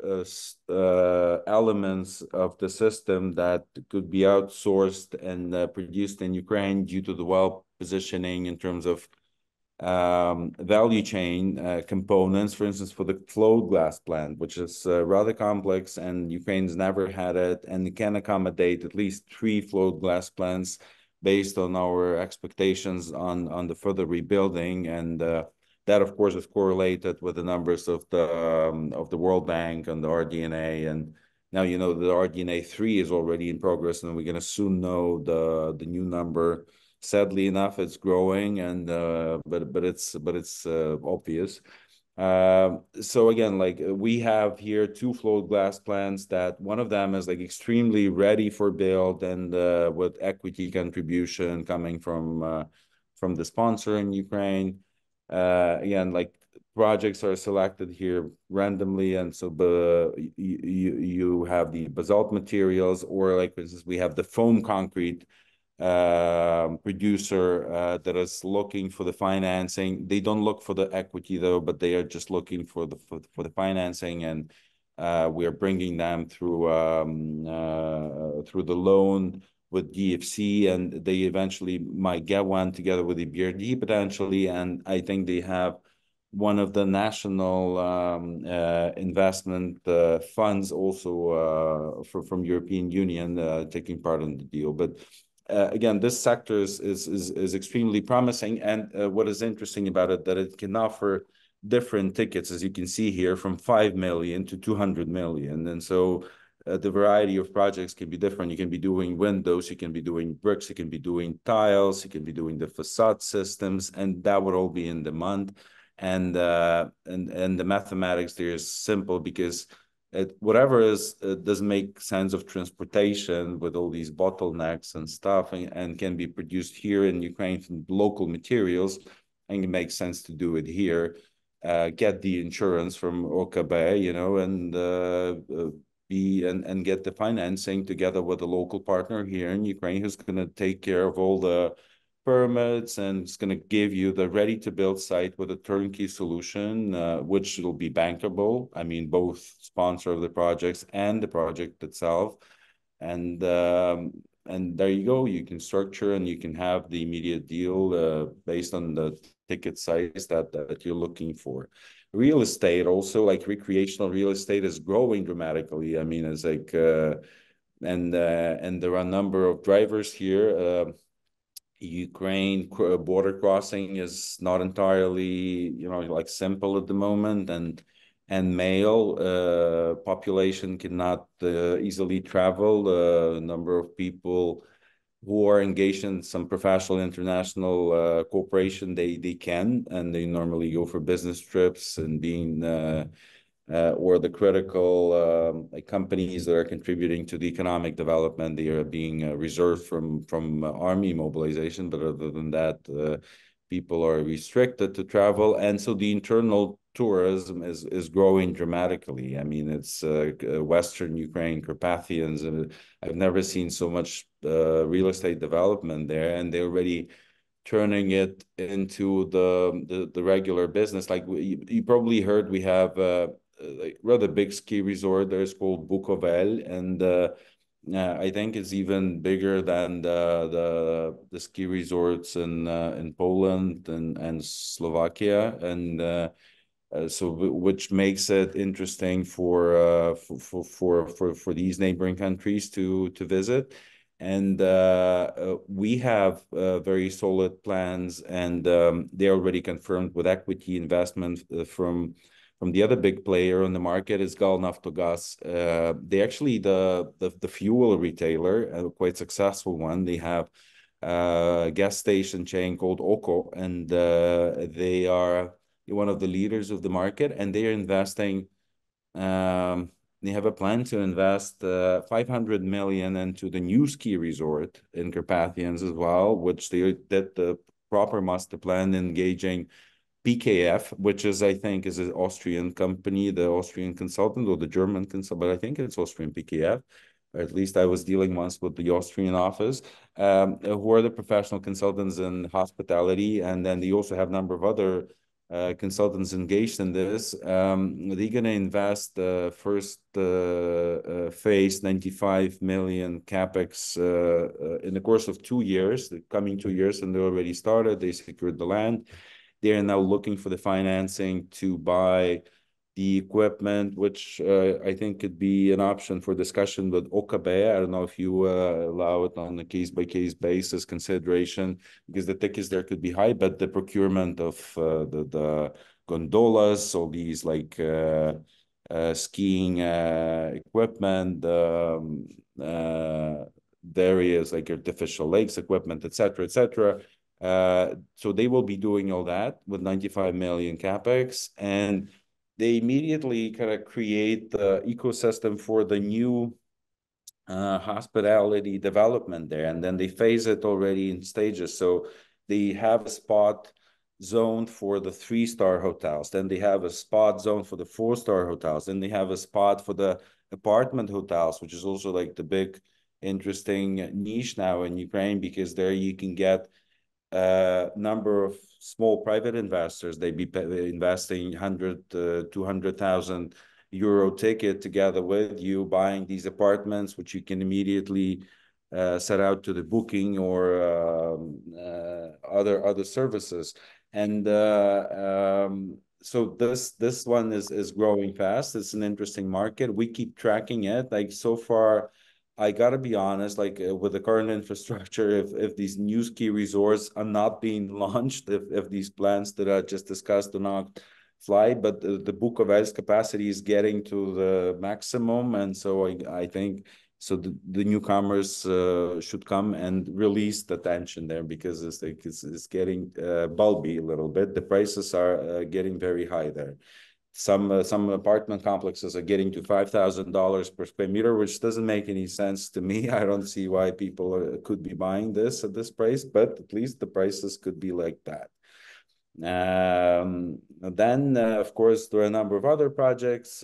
elements of the system that could be outsourced and produced in Ukraine due to the well positioning in terms of value chain components. For instance, for the float glass plant, which is rather complex, and Ukraine's never had it, and it can accommodate at least 3 float glass plants based on our expectations on the further rebuilding, and that, of course, is correlated with the numbers of the World Bank and the RDNA. And now, you know, the RDNA 3 is already in progress, and we're going to soon know the new number. Sadly enough, it's growing, and but it's obvious. So again, like we have here 2 float glass plants that one of them is like extremely ready for build, and with equity contribution coming from the sponsor in Ukraine. Again, like projects are selected here randomly, and so you have the basalt materials, or like for instance, we have the foam concrete producer that is looking for the financing. They don't look for the equity though, but they are just looking for the financing, and we are bringing them through the loan with DFC, and they eventually might get one together with the BRD potentially. And I think they have one of the national investment funds also from European Union taking part in the deal. But again, this sector is extremely promising, and what is interesting about it, that it can offer different tickets, as you can see here, from 5 million to 200 million. And so the variety of projects can be different. You can be doing windows, you can be doing bricks, you can be doing tiles, you can be doing the facade systems, and that would all be in demand. And the mathematics there is simple, because whatever doesn't make sense of transportation with all these bottlenecks and stuff, and can be produced here in Ukraine from local materials, and it makes sense to do it here. Get the insurance from OKB, you know, and get the financing together with a local partner here in Ukraine who's going to take care of all the permits, and it's going to give you the ready-to-build site with a turnkey solution, which will be bankable. I mean, both sponsor of the projects and the project itself. And there you go. You can structure and you can have the immediate deal based on the ticket size that you're looking for. Real estate also, like recreational real estate, is growing dramatically. I mean, it's like, and there are a number of drivers here. Ukraine border crossing is not entirely, you know, like simple at the moment, and male population cannot easily travel. A number of people who are engaged in some professional international cooperation, they can, and they normally go for business trips, and being or the critical companies that are contributing to the economic development, they are being reserved from army mobilization. But other than that, people are restricted to travel, and so the internal tourism is growing dramatically. I mean, it's Western Ukraine, Carpathians, and I've never seen so much real estate development there, and they're already turning it into the regular business. Like you probably heard, we have like rather big ski resort there. It's called Bukovel, and I think it's even bigger than the ski resorts in Poland and Slovakia, and so which makes it interesting for these neighboring countries to visit. And we have very solid plans, and they're already confirmed with equity investment from the other big player on the market is Galnaftogaz. They actually the fuel retailer, a quite successful one. They have a gas station chain called Oko, and they are one of the leaders of the market, and they are investing. They have a plan to invest 500 million into the new ski resort in Carpathians as well, which they did the proper master plan engaging PKF, which is, I think, is an Austrian company, the Austrian consultant or the German consultant, but I think it's Austrian PKF. Or at least I was dealing once with the Austrian office, who are the professional consultants in hospitality. And then they also have a number of other consultants engaged in this. They're going to invest first phase 95 million capex in the course of 2 years, the coming 2 years, and they already started. They secured the land. They are now looking for the financing to buy the equipment, which I think could be an option for discussion with OKB. I don't know if you allow it on a case-by-case basis consideration, because the tickets there could be high, but the procurement of the gondolas, all these like skiing equipment, various like artificial lakes equipment, etc., etc. So they will be doing all that with 95 million capex, and they immediately kind of create the ecosystem for the new hospitality development there, and then they phase it already in stages. So they have a spot zoned for the 3-star hotels, then they have a spot zoned for the 4-star hotels, then they have a spot for the apartment hotels, which is also like the big interesting niche now in Ukraine, because there you can get number of small private investors. They be investing 100 to 200,000 euro ticket together with you, buying these apartments, which you can immediately set out to the booking or other services. And so this one is growing fast. It's an interesting market. We keep tracking it. Like so far, I gotta be honest, like with the current infrastructure, if these new ski resorts are not being launched, if these plans that I just discussed do not fly, but the Bukovel's capacity is getting to the maximum, and so I think so the newcomers should come and release the tension there, because it's like it's getting bulby a little bit. The prices are getting very high there. Some apartment complexes are getting to $5,000 per square meter, which doesn't make any sense to me. I don't see why people could be buying this at this price, but at least the prices could be like that. Then, of course, there are a number of other projects,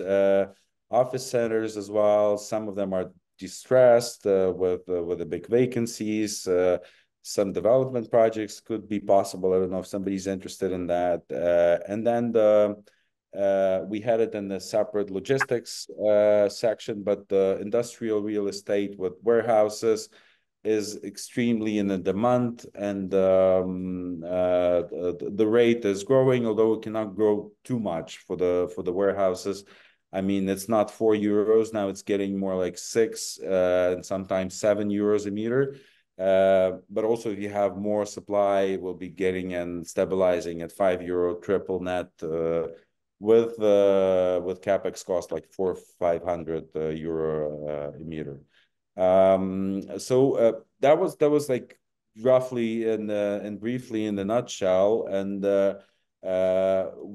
office centers as well. Some of them are distressed with the big vacancies. Some development projects could be possible. I don't know if somebody's interested in that. And then we had it in the separate logistics section, but the industrial real estate with warehouses is extremely in the demand, and the rate is growing, although it cannot grow too much for the warehouses. I mean, it's not €4 now; it's getting more like 6 and sometimes 7 euros a meter. But also, if you have more supply, we'll be getting and stabilizing at €5 triple net. With capex cost like 400 or 500 euro a meter. So that was like roughly and briefly in the nutshell. And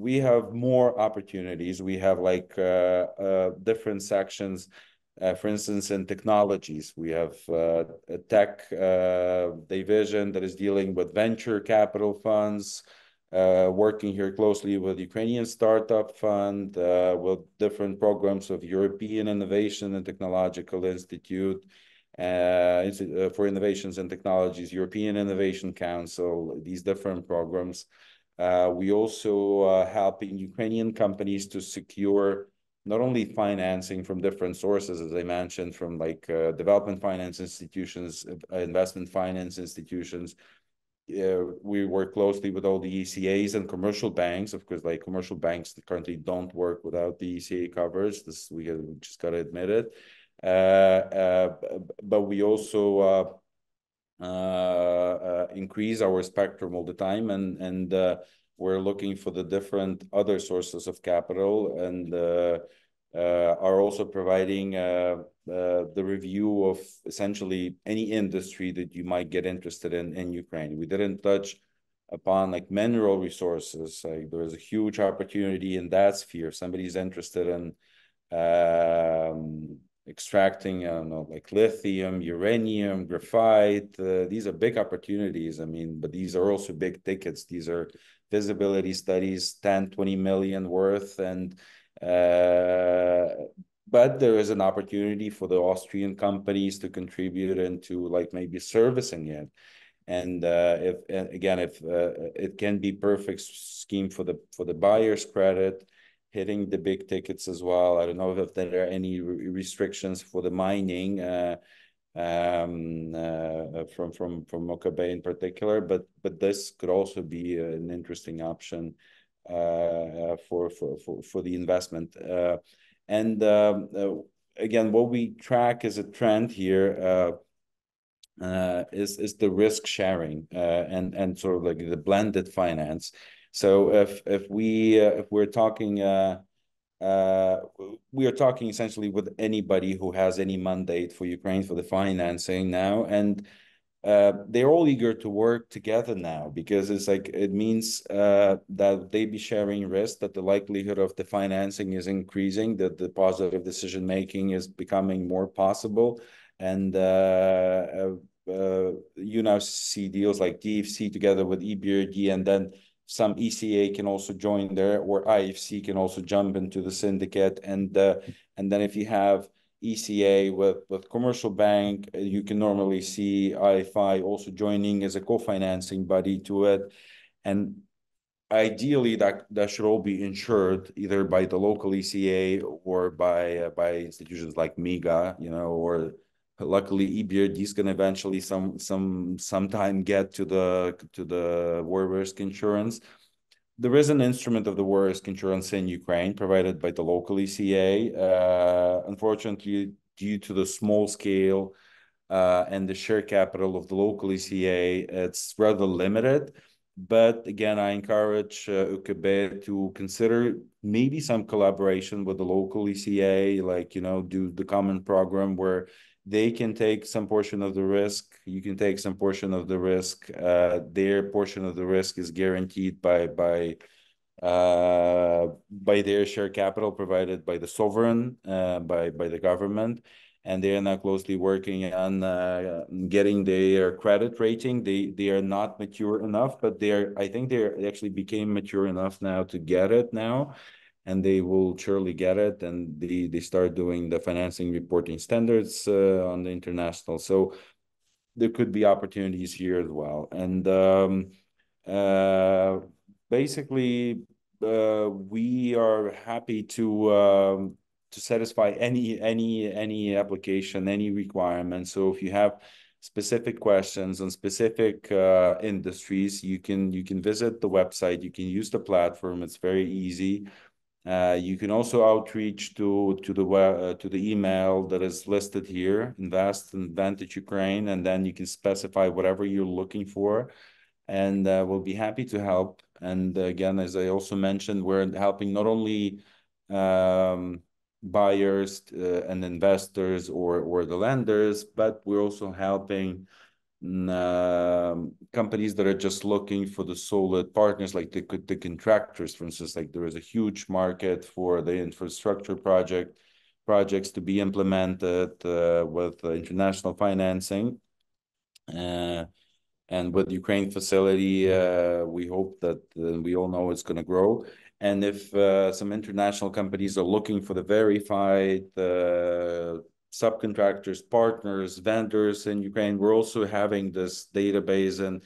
we have more opportunities. We have like different sections. For instance, in technologies, we have a tech division that is dealing with venture capital funds. working here closely with Ukrainian Startup Fund, with different programs of European Innovation and Technological Institute, for Innovations and Technologies, European Innovation Council, these different programs. We also helping Ukrainian companies to secure not only financing from different sources, as I mentioned, from like development finance institutions, investment finance institutions. We work closely with all the ECAs and commercial banks. Of course, like commercial banks that currently don't work without the ECA coverage. This we just got to admit it. But we also increase our spectrum all the time, and we're looking for the different other sources of capital, and are also providing the review of essentially any industry that you might get interested in Ukraine. We didn't touch upon like mineral resources. Like there is a huge opportunity in that sphere. If somebody's interested in extracting, I don't know, like lithium, uranium, graphite. These are big opportunities. I mean, but these are also big tickets. These are feasibility studies, 10, 20 million worth. And but there is an opportunity for the Austrian companies to contribute into like maybe servicing it. And if it can be perfect scheme for the buyer's credit, hitting the big tickets as well. I don't know if there are any restrictions for the mining from Okabe in particular, but this could also be an interesting option for the investment. Again, what we track as a trend here is the risk sharing and sort of like the blended finance. So if we're talking, we are talking essentially with anybody who has any mandate for Ukraine for the financing now, and they're all eager to work together now, because it's like it means that they be sharing risk, that the likelihood of the financing is increasing, that the positive decision making is becoming more possible, and you now see deals like DFC together with EBRD, and then some ECA can also join there, or IFC can also jump into the syndicate. And then if you have ECA with commercial bank, you can normally see IFI also joining as a co-financing body to it. And ideally that should all be insured either by the local ECA or by institutions like MIGA, you know, or luckily EBRD can eventually sometime get to the war risk insurance. There is an instrument of the war risk insurance in Ukraine provided by the local ECA. Unfortunately, due to the small scale and the share capital of the local ECA, it's rather limited. But again, I encourage UKB to consider maybe some collaboration with the local ECA, like, you know, do the common program where they can take some portion of the risk, you can take some portion of the risk. Their portion of the risk is guaranteed by their share capital provided by the sovereign, by the government. And they are now closely working on getting their credit rating. They are not mature enough, but I think they actually became mature enough now to get it now. And they will surely get it, and they start doing the financing reporting standards on the international. So there could be opportunities here as well. And basically, we are happy to satisfy any application, any requirement. So if you have specific questions on specific industries, you can visit the website. You can use the platform. It's very easy. You can also outreach to the email that is listed here, Invest and Advantage Ukraine, and then you can specify whatever you're looking for, and we'll be happy to help. And again, as I also mentioned, we're helping not only buyers and investors or the lenders, but we're also helping companies that are just looking for the solid partners, like the contractors, for instance. Like there is a huge market for the infrastructure projects to be implemented with international financing, And with Ukraine facility, we hope that we all know it's going to grow. And if some international companies are looking for the verified subcontractors, partners, vendors in Ukraine, we're also having this database. And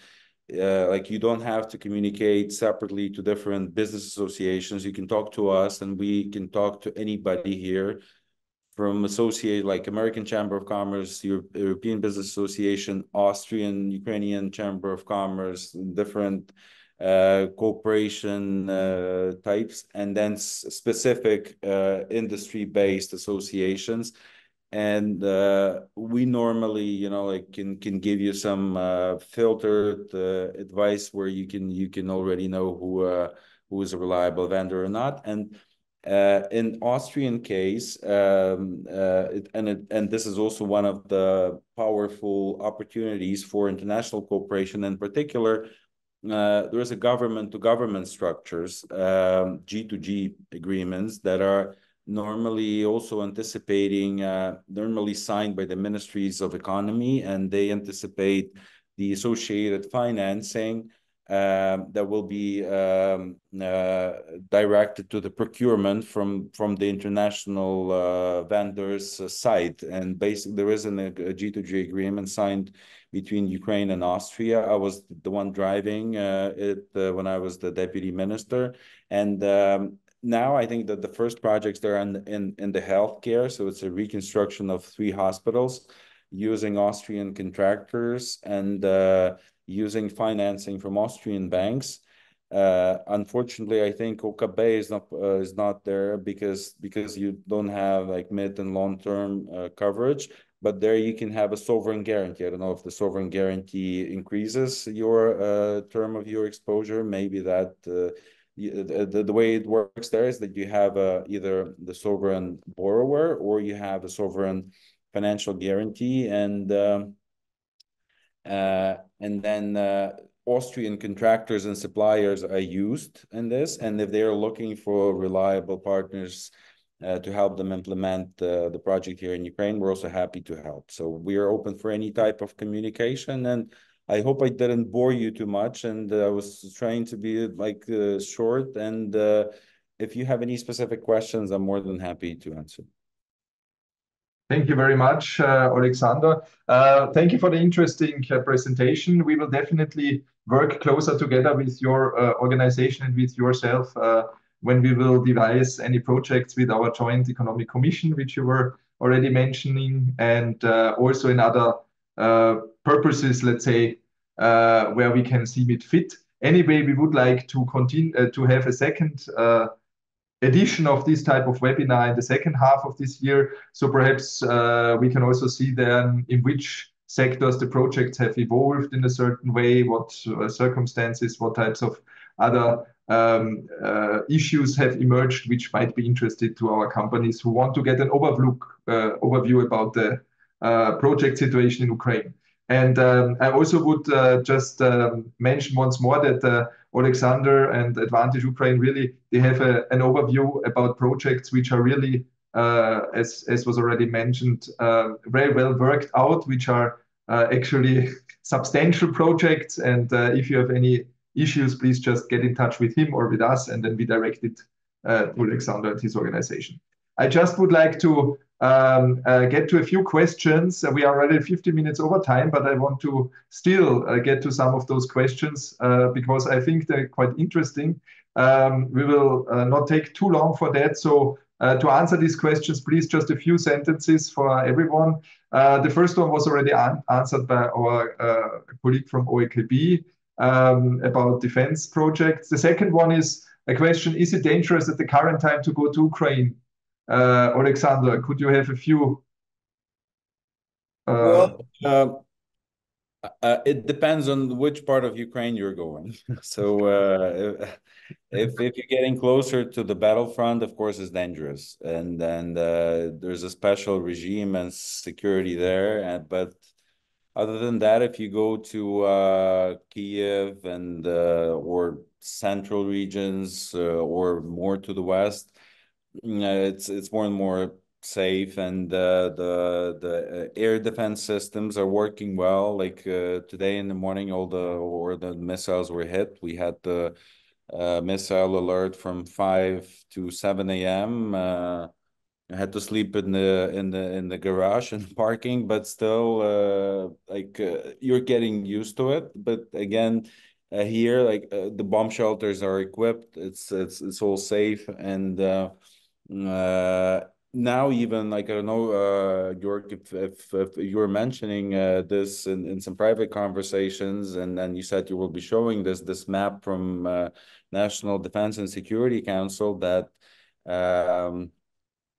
like, you don't have to communicate separately to different business associations. You can talk to us, and we can talk to anybody here, from associate like American Chamber of Commerce, European Business Association, Austrian, Ukrainian Chamber of Commerce, different cooperation types, and then specific industry-based associations. And we normally, you know, like can give you some filtered advice where you can already know who is a reliable vendor or not. And in Austrian case, and this is also one of the powerful opportunities for international cooperation. In particular, there is a government-to-government structures, G2G agreements that are normally also anticipating, normally signed by the ministries of economy, and they anticipate the associated financing that will be directed to the procurement from the international vendors' side. And basically, there is a G2G agreement signed between Ukraine and Austria. I was the one driving it when I was the deputy minister. And now I think that the first projects there are in the healthcare. So it's a reconstruction of 3 hospitals using Austrian contractors and using financing from Austrian banks. Unfortunately, I think OKB is not there because you don't have like mid and long-term coverage. But there you can have a sovereign guarantee. I don't know if the sovereign guarantee increases your term of your exposure. Maybe that the way it works there is that you have either the sovereign borrower or you have a sovereign financial guarantee, and then Austrian contractors and suppliers are used in this. And if they're looking for reliable partners to help them implement the project here in Ukraine, we're also happy to help. So we are open for any type of communication. And I hope I didn't bore you too much. And I was trying to be like short. And if you have any specific questions, I'm more than happy to answer. Thank you very much, Alexander. Thank you for the interesting presentation. We will definitely work closer together with your organization and with yourself when we will devise any projects with our Joint Economic Commission, which you were already mentioning, and also in other purposes, let's say, where we can see it fit. Anyway, we would like to continue to have a second edition of this type of webinar in the second half of this year. So perhaps we can also see then in which sectors the projects have evolved in a certain way, what circumstances, what types of other issues have emerged, which might be interesting to our companies who want to get an overview about the project situation in Ukraine. And I also would just mention once more that Alexander and Advantage Ukraine really, they have an overview about projects which are really, as was already mentioned, very well worked out, which are actually substantial projects. And if you have any issues, please just get in touch with him or with us, and then we direct it to Alexander and his organization. I just would like to get to a few questions. We are already 50 minutes over time, but I want to still get to some of those questions because I think they're quite interesting. We will not take too long for that. So to answer these questions, please just a few sentences for everyone. The first one was already answered by our colleague from OEKB about defense projects. The second one is a question: is it dangerous at the current time to go to Ukraine? Alexander, could you have a few? It depends on which part of Ukraine you're going. So if you're getting closer to the battlefront, of course, it's dangerous. And then there's a special regime and security there. But other than that, if you go to Kyjiw and or central regions or more to the west, it's more and more safe, and the air defense systems are working well. Like today in the morning, all the missiles were hit. We had the missile alert from 5 to 7 a.m. I had to sleep in the garage and parking, but still, you're getting used to it. But again, here, the bomb shelters are equipped. It's all safe, and now even like I don't know, Georg, if you were mentioning this in some private conversations, and then you said you will be showing this map from National Defense and Security Council that.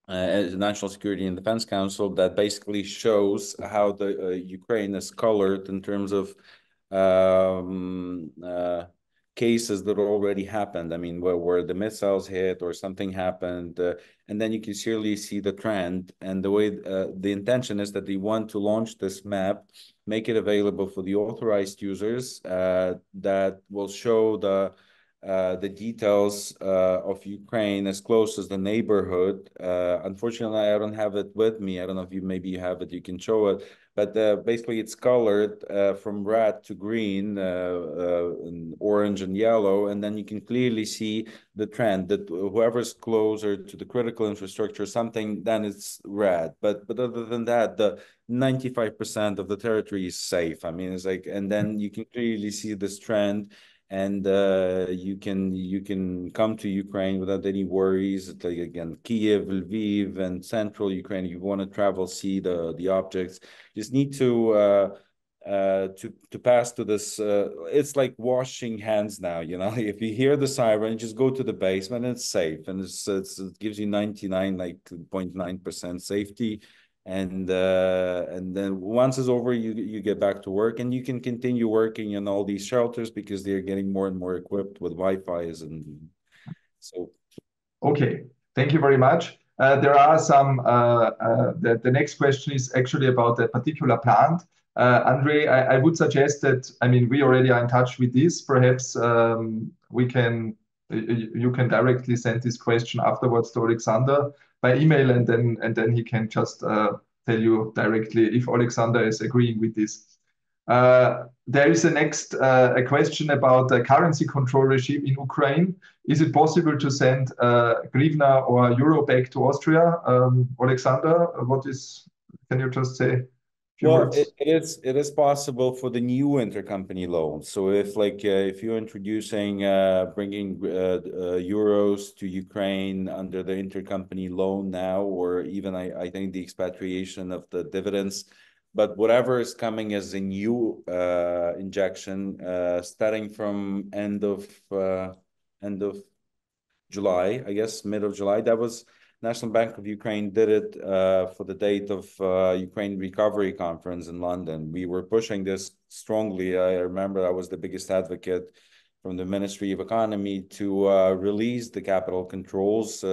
National Security and Defense Council that basically shows how the Ukraine is colored in terms of cases that already happened. I mean, where the missiles hit or something happened, and then you can clearly see the trend. And the way the intention is that they want to launch this map, make it available for the authorized users that will show the details of Ukraine as close as the neighborhood. Unfortunately, I don't have it with me. I don't know if maybe you have it, you can show it. But basically, it's colored from red to green, and orange and yellow. And then you can clearly see the trend that whoever's closer to the critical infrastructure, something, then it's red. But other than that, the 95% of the territory is safe. I mean, it's like, and then you can clearly see this trend. And you can come to Ukraine without any worries. Like again, Kyjiw, Lviv, and central Ukraine. You want to travel, see the objects. You just need to pass to this. It's like washing hands now. You know, if you hear the siren, just go to the basement. And it's safe, and it gives you 99.9% safety. And then once it's over, you get back to work, and you can continue working in all these shelters because they're getting more and more equipped with Wi-Fi's, and so. Okay, thank you very much. There are some. The next question is actually about a particular plant. Andre, I would suggest that, I mean, we already are in touch with this. Perhaps you can directly send this question afterwards to Alexander by email, and then he can just tell you directly if Alexander is agreeing with this. There is a question about the currency control regime in Ukraine. Is it possible to send hryvnia or euro back to Austria? Alexander, can you just say a few words? It is possible for the new intercompany loan. So if you're introducing bringing euros to Ukraine under the intercompany loan now, or even I think the expatriation of the dividends, but whatever is coming as a new injection, starting from end of July, I guess, mid of July, that was National Bank of Ukraine did it for the date of Ukraine Recovery Conference in London. We were pushing this strongly. I remember I was the biggest advocate from the Ministry of Economy to release the capital controls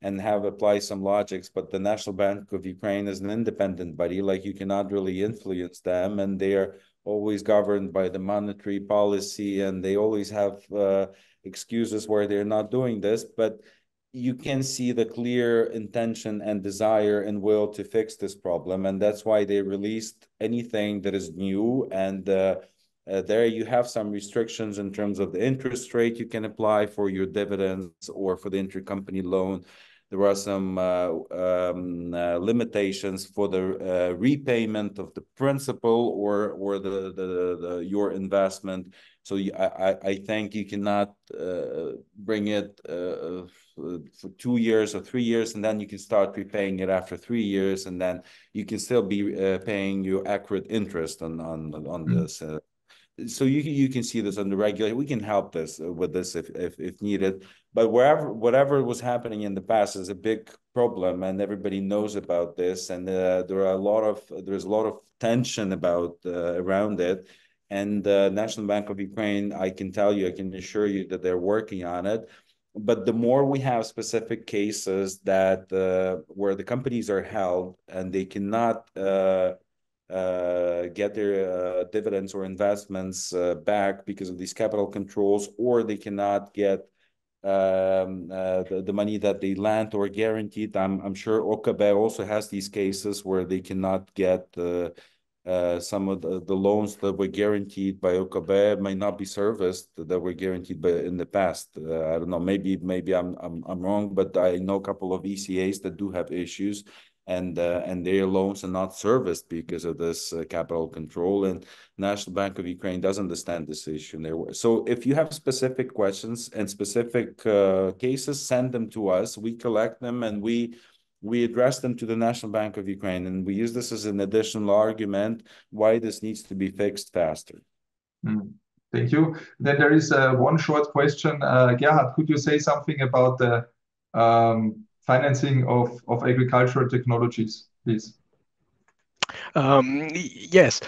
and have apply some logics. But the National Bank of Ukraine is an independent body, like you cannot really influence them, and they are always governed by the monetary policy, and they always have excuses where they're not doing this. But you can see the clear intention and desire and will to fix this problem. And that's why they released anything that is new. And there you have some restrictions in terms of the interest rate you can apply for your dividends or for the intercompany loan. There are some limitations for the repayment of the principal or your investment. So I think you cannot bring it for 2 years or 3 years, and then you can start repaying it after 3 years, and then you can still be paying your accurate interest on this. So you can see this on the regular. We can help this with this if needed. But whatever was happening in the past is a big problem, and everybody knows about this. And there's a lot of tension about around it. And the National Bank of Ukraine, I can assure you that they're working on it. But the more we have specific cases that where the companies are held and they cannot get their dividends or investments back because of these capital controls, or they cannot get the money that they lent or guaranteed. I'm sure OKB also has these cases where they cannot get some of the loans that were guaranteed by OKB might not be serviced that were guaranteed by in the past. I don't know. Maybe I'm wrong, but I know a couple of ECAs that do have issues, and their loans are not serviced because of this capital control. And National Bank of Ukraine does understand this issue. So if you have specific questions and specific cases, send them to us. We collect them and we address them to the National Bank of Ukraine, and we use this as an additional argument why this needs to be fixed faster. Thank you. Then there is one short question. Gerhard, could you say something about the financing of agricultural technologies, please? Yes,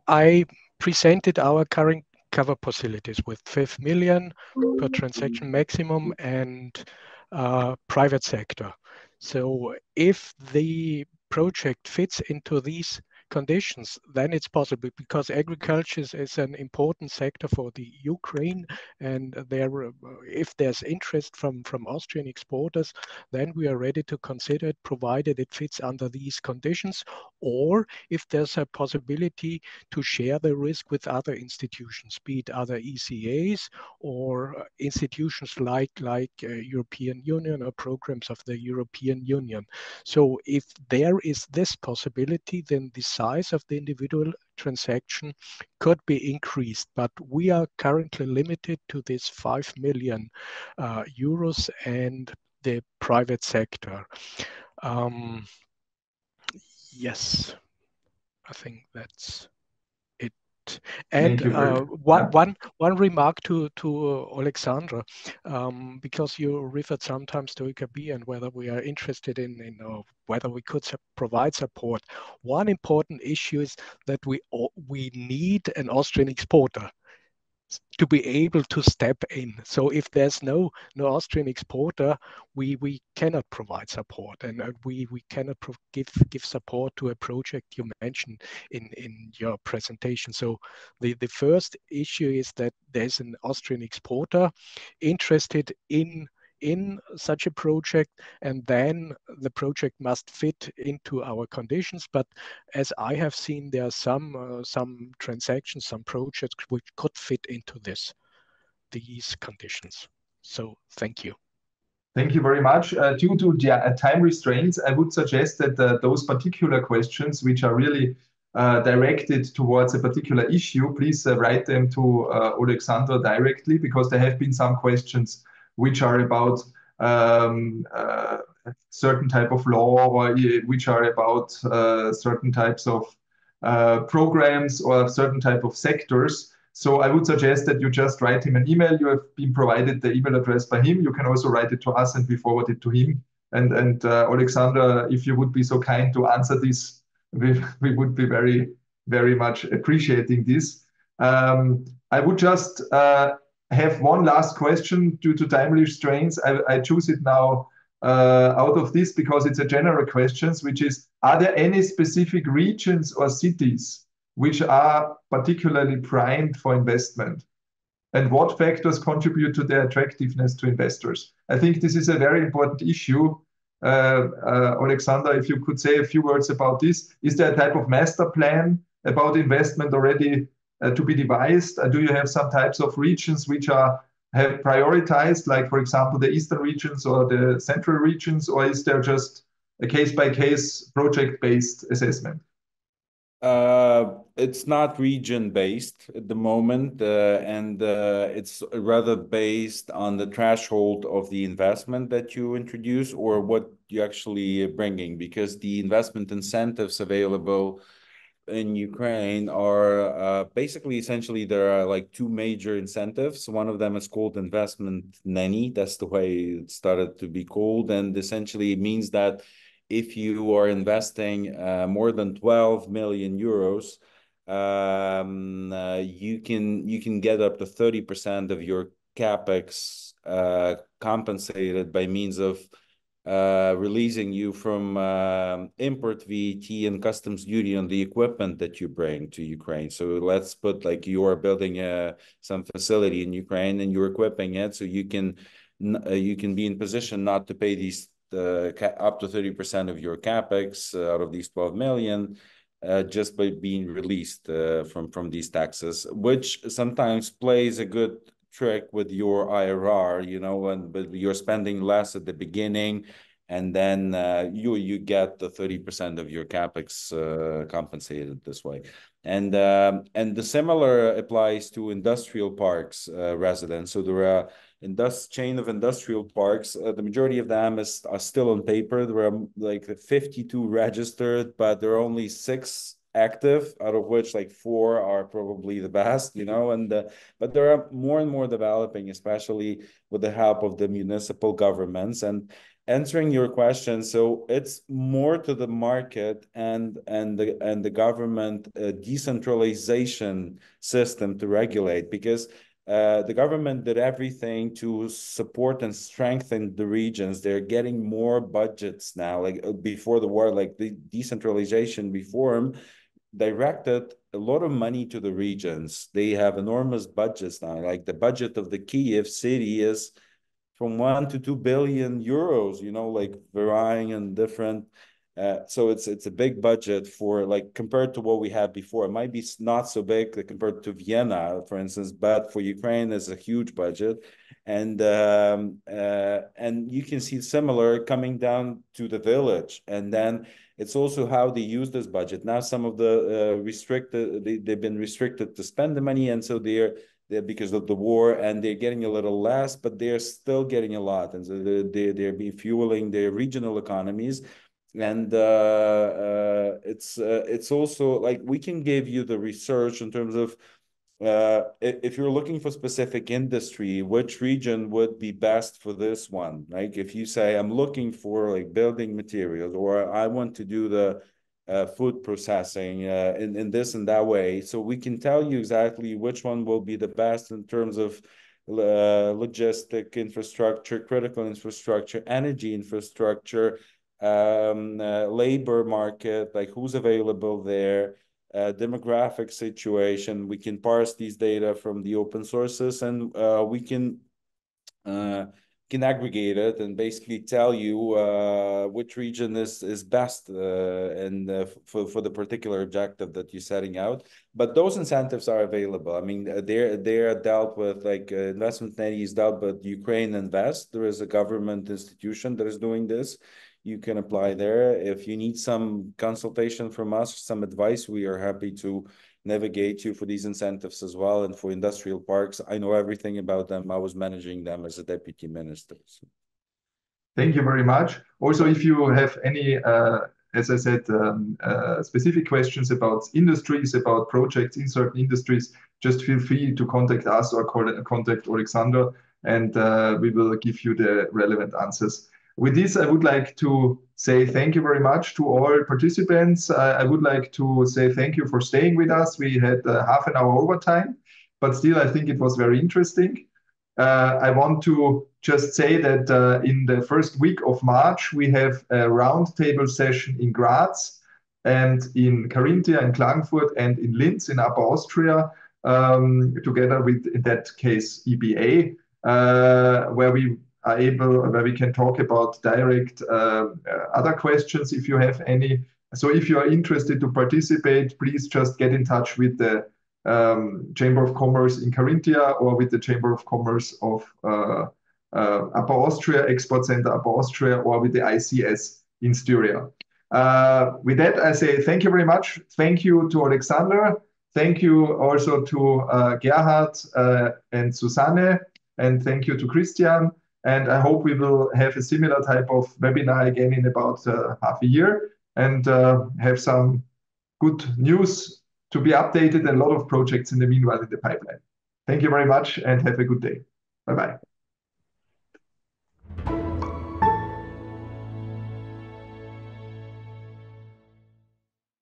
I presented our current cover facilities with 5 million per transaction maximum and private sector. So if the project fits into these conditions, then it's possible, because agriculture is an important sector for the Ukraine, and if there's interest from Austrian exporters, then we are ready to consider it, provided it fits under these conditions, or if there's a possibility to share the risk with other institutions, be it other ECAs or institutions like European Union or programs of the European Union. So if there is this possibility, then the size of the individual transaction could be increased, but we are currently limited to this 5 million euros and the private sector. Yes, I think that's it. And one remark to Alexandra, because you referred sometimes to EKB and whether we are interested in whether we could provide support. One important issue is that we need an Austrian exporter to be able to step in. So if there's no Austrian exporter, we cannot provide support, and we cannot give support to a project you mentioned in your presentation. So the first issue is that there's an Austrian exporter interested in such a project, and then the project must fit into our conditions. But as I have seen, there are some transactions, some projects which could fit into these conditions. So thank you. Thank you very much. Due to time restraints, I would suggest that those particular questions which are really directed towards a particular issue, please write them to Alexandra directly, because there have been some questions which are about certain type of law, or which are about certain types of programs or certain type of sectors. So I would suggest that you just write him an email. You have been provided the email address by him. You can also write it to us and we forward it to him. And Alexandra, if you would be so kind to answer this, we would be very, very much appreciating this. I would just have one last question due to time restraints. I choose it now out of this because it's a general question, which is, are there any specific regions or cities which are particularly primed for investment? And what factors contribute to their attractiveness to investors? I think this is a very important issue. Alexander, if you could say a few words about this. Is there a type of master plan about investment already to be devised? Do you have some types of regions which have prioritized, like, for example, the eastern regions or the central regions, or is there just a case-by-case project-based assessment? It's not region-based at the moment, and it's rather based on the threshold of the investment that you introduce or what you actually bringing, because the investment incentives available in Ukraine are basically, essentially, there are like two major incentives. One of them is called investment nanny. That's the way it started to be called, and essentially it means that if you are investing more than 12 million euros, you can get up to 30% of your capex compensated by means of releasing you from import VAT and customs duty on the equipment that you bring to Ukraine. So let's put like you are building some facility in Ukraine and you're equipping it, so you can you can be in position not to pay these up to 30% of your capex out of these 12 million. Just by being released from these taxes, which sometimes plays a good trick with your IRR, you know, but you're spending less at the beginning, and then you get the 30% of your capex compensated this way. And the similar applies to industrial parks residents. So there are chain of industrial parks. The majority of them are still on paper. There are like 52 registered, but there are only 6 active, out of which like 4 are probably the best, you know. And but there are more and more developing, especially with the help of the municipal governments. And answering your question, so it's more to the market and the government decentralization system to regulate, because the government did everything to support and strengthen the regions. They're getting more budgets now. Like before the war, like the decentralization reform directed a lot of money to the regions. They have enormous budgets now. Like the budget of the Kyjiw city is from 1 to 2 billion euros, you know, like varying and different. So it's a big budget for, like, compared to what we had before. It might be not so big compared to Vienna, for instance, but for Ukraine is a huge budget. And you can see similar coming down to the village. And then it's also how they use this budget. Now some of the they've been restricted to spend the money, and so they're because of the war, and they're getting a little less, but they're still getting a lot, and so they're be fueling their regional economies. And it's also like we can give you the research in terms of if you're looking for specific industry, which region would be best for this one. Like if you say I'm looking for like building materials, or I want to do the food processing in this and that way, so we can tell you exactly which one will be the best in terms of logistic infrastructure, critical infrastructure, energy infrastructure, labor market, like who's available there, demographic situation. We can parse these data from the open sources, and we can aggregate it and basically tell you which region is best for the particular objective that you're setting out. But those incentives are available. I mean, they're dealt with, like Investment Neti is dealt with Ukraine Invest. There is a government institution that is doing this. You can apply there. If you need some consultation from us, some advice, we are happy to navigate you for these incentives as well. And for industrial parks, I know everything about them. I was managing them as a deputy minister. So. Thank you very much. Also, if you have any, as I said, specific questions about industries, about projects in certain industries, just feel free to contact us or contact Alexander, and we will give you the relevant answers. With this, I would like to say thank you very much to all participants. I would like to say thank you for staying with us. We had half an hour overtime, but still I think it was very interesting. I want to just say that in the first week of March, we have a roundtable session in Graz and in Carinthia, in Klagenfurt, and in Linz in Upper Austria, together with, in that case, EBA, where we can talk about direct other questions if you have any. So if you are interested to participate, please just get in touch with the Chamber of Commerce in Carinthia or with the Chamber of Commerce of Upper Austria, Export Center Upper Austria, or with the ICS in Styria. With that, I say thank you very much. Thank you to Alexander. Thank you also to Gerhard and Susanne, and thank you to Christian. And I hope we will have a similar type of webinar again in about half a year, and have some good news to be updated, and a lot of projects in the meanwhile in the pipeline. Thank you very much and have a good day. Bye-bye.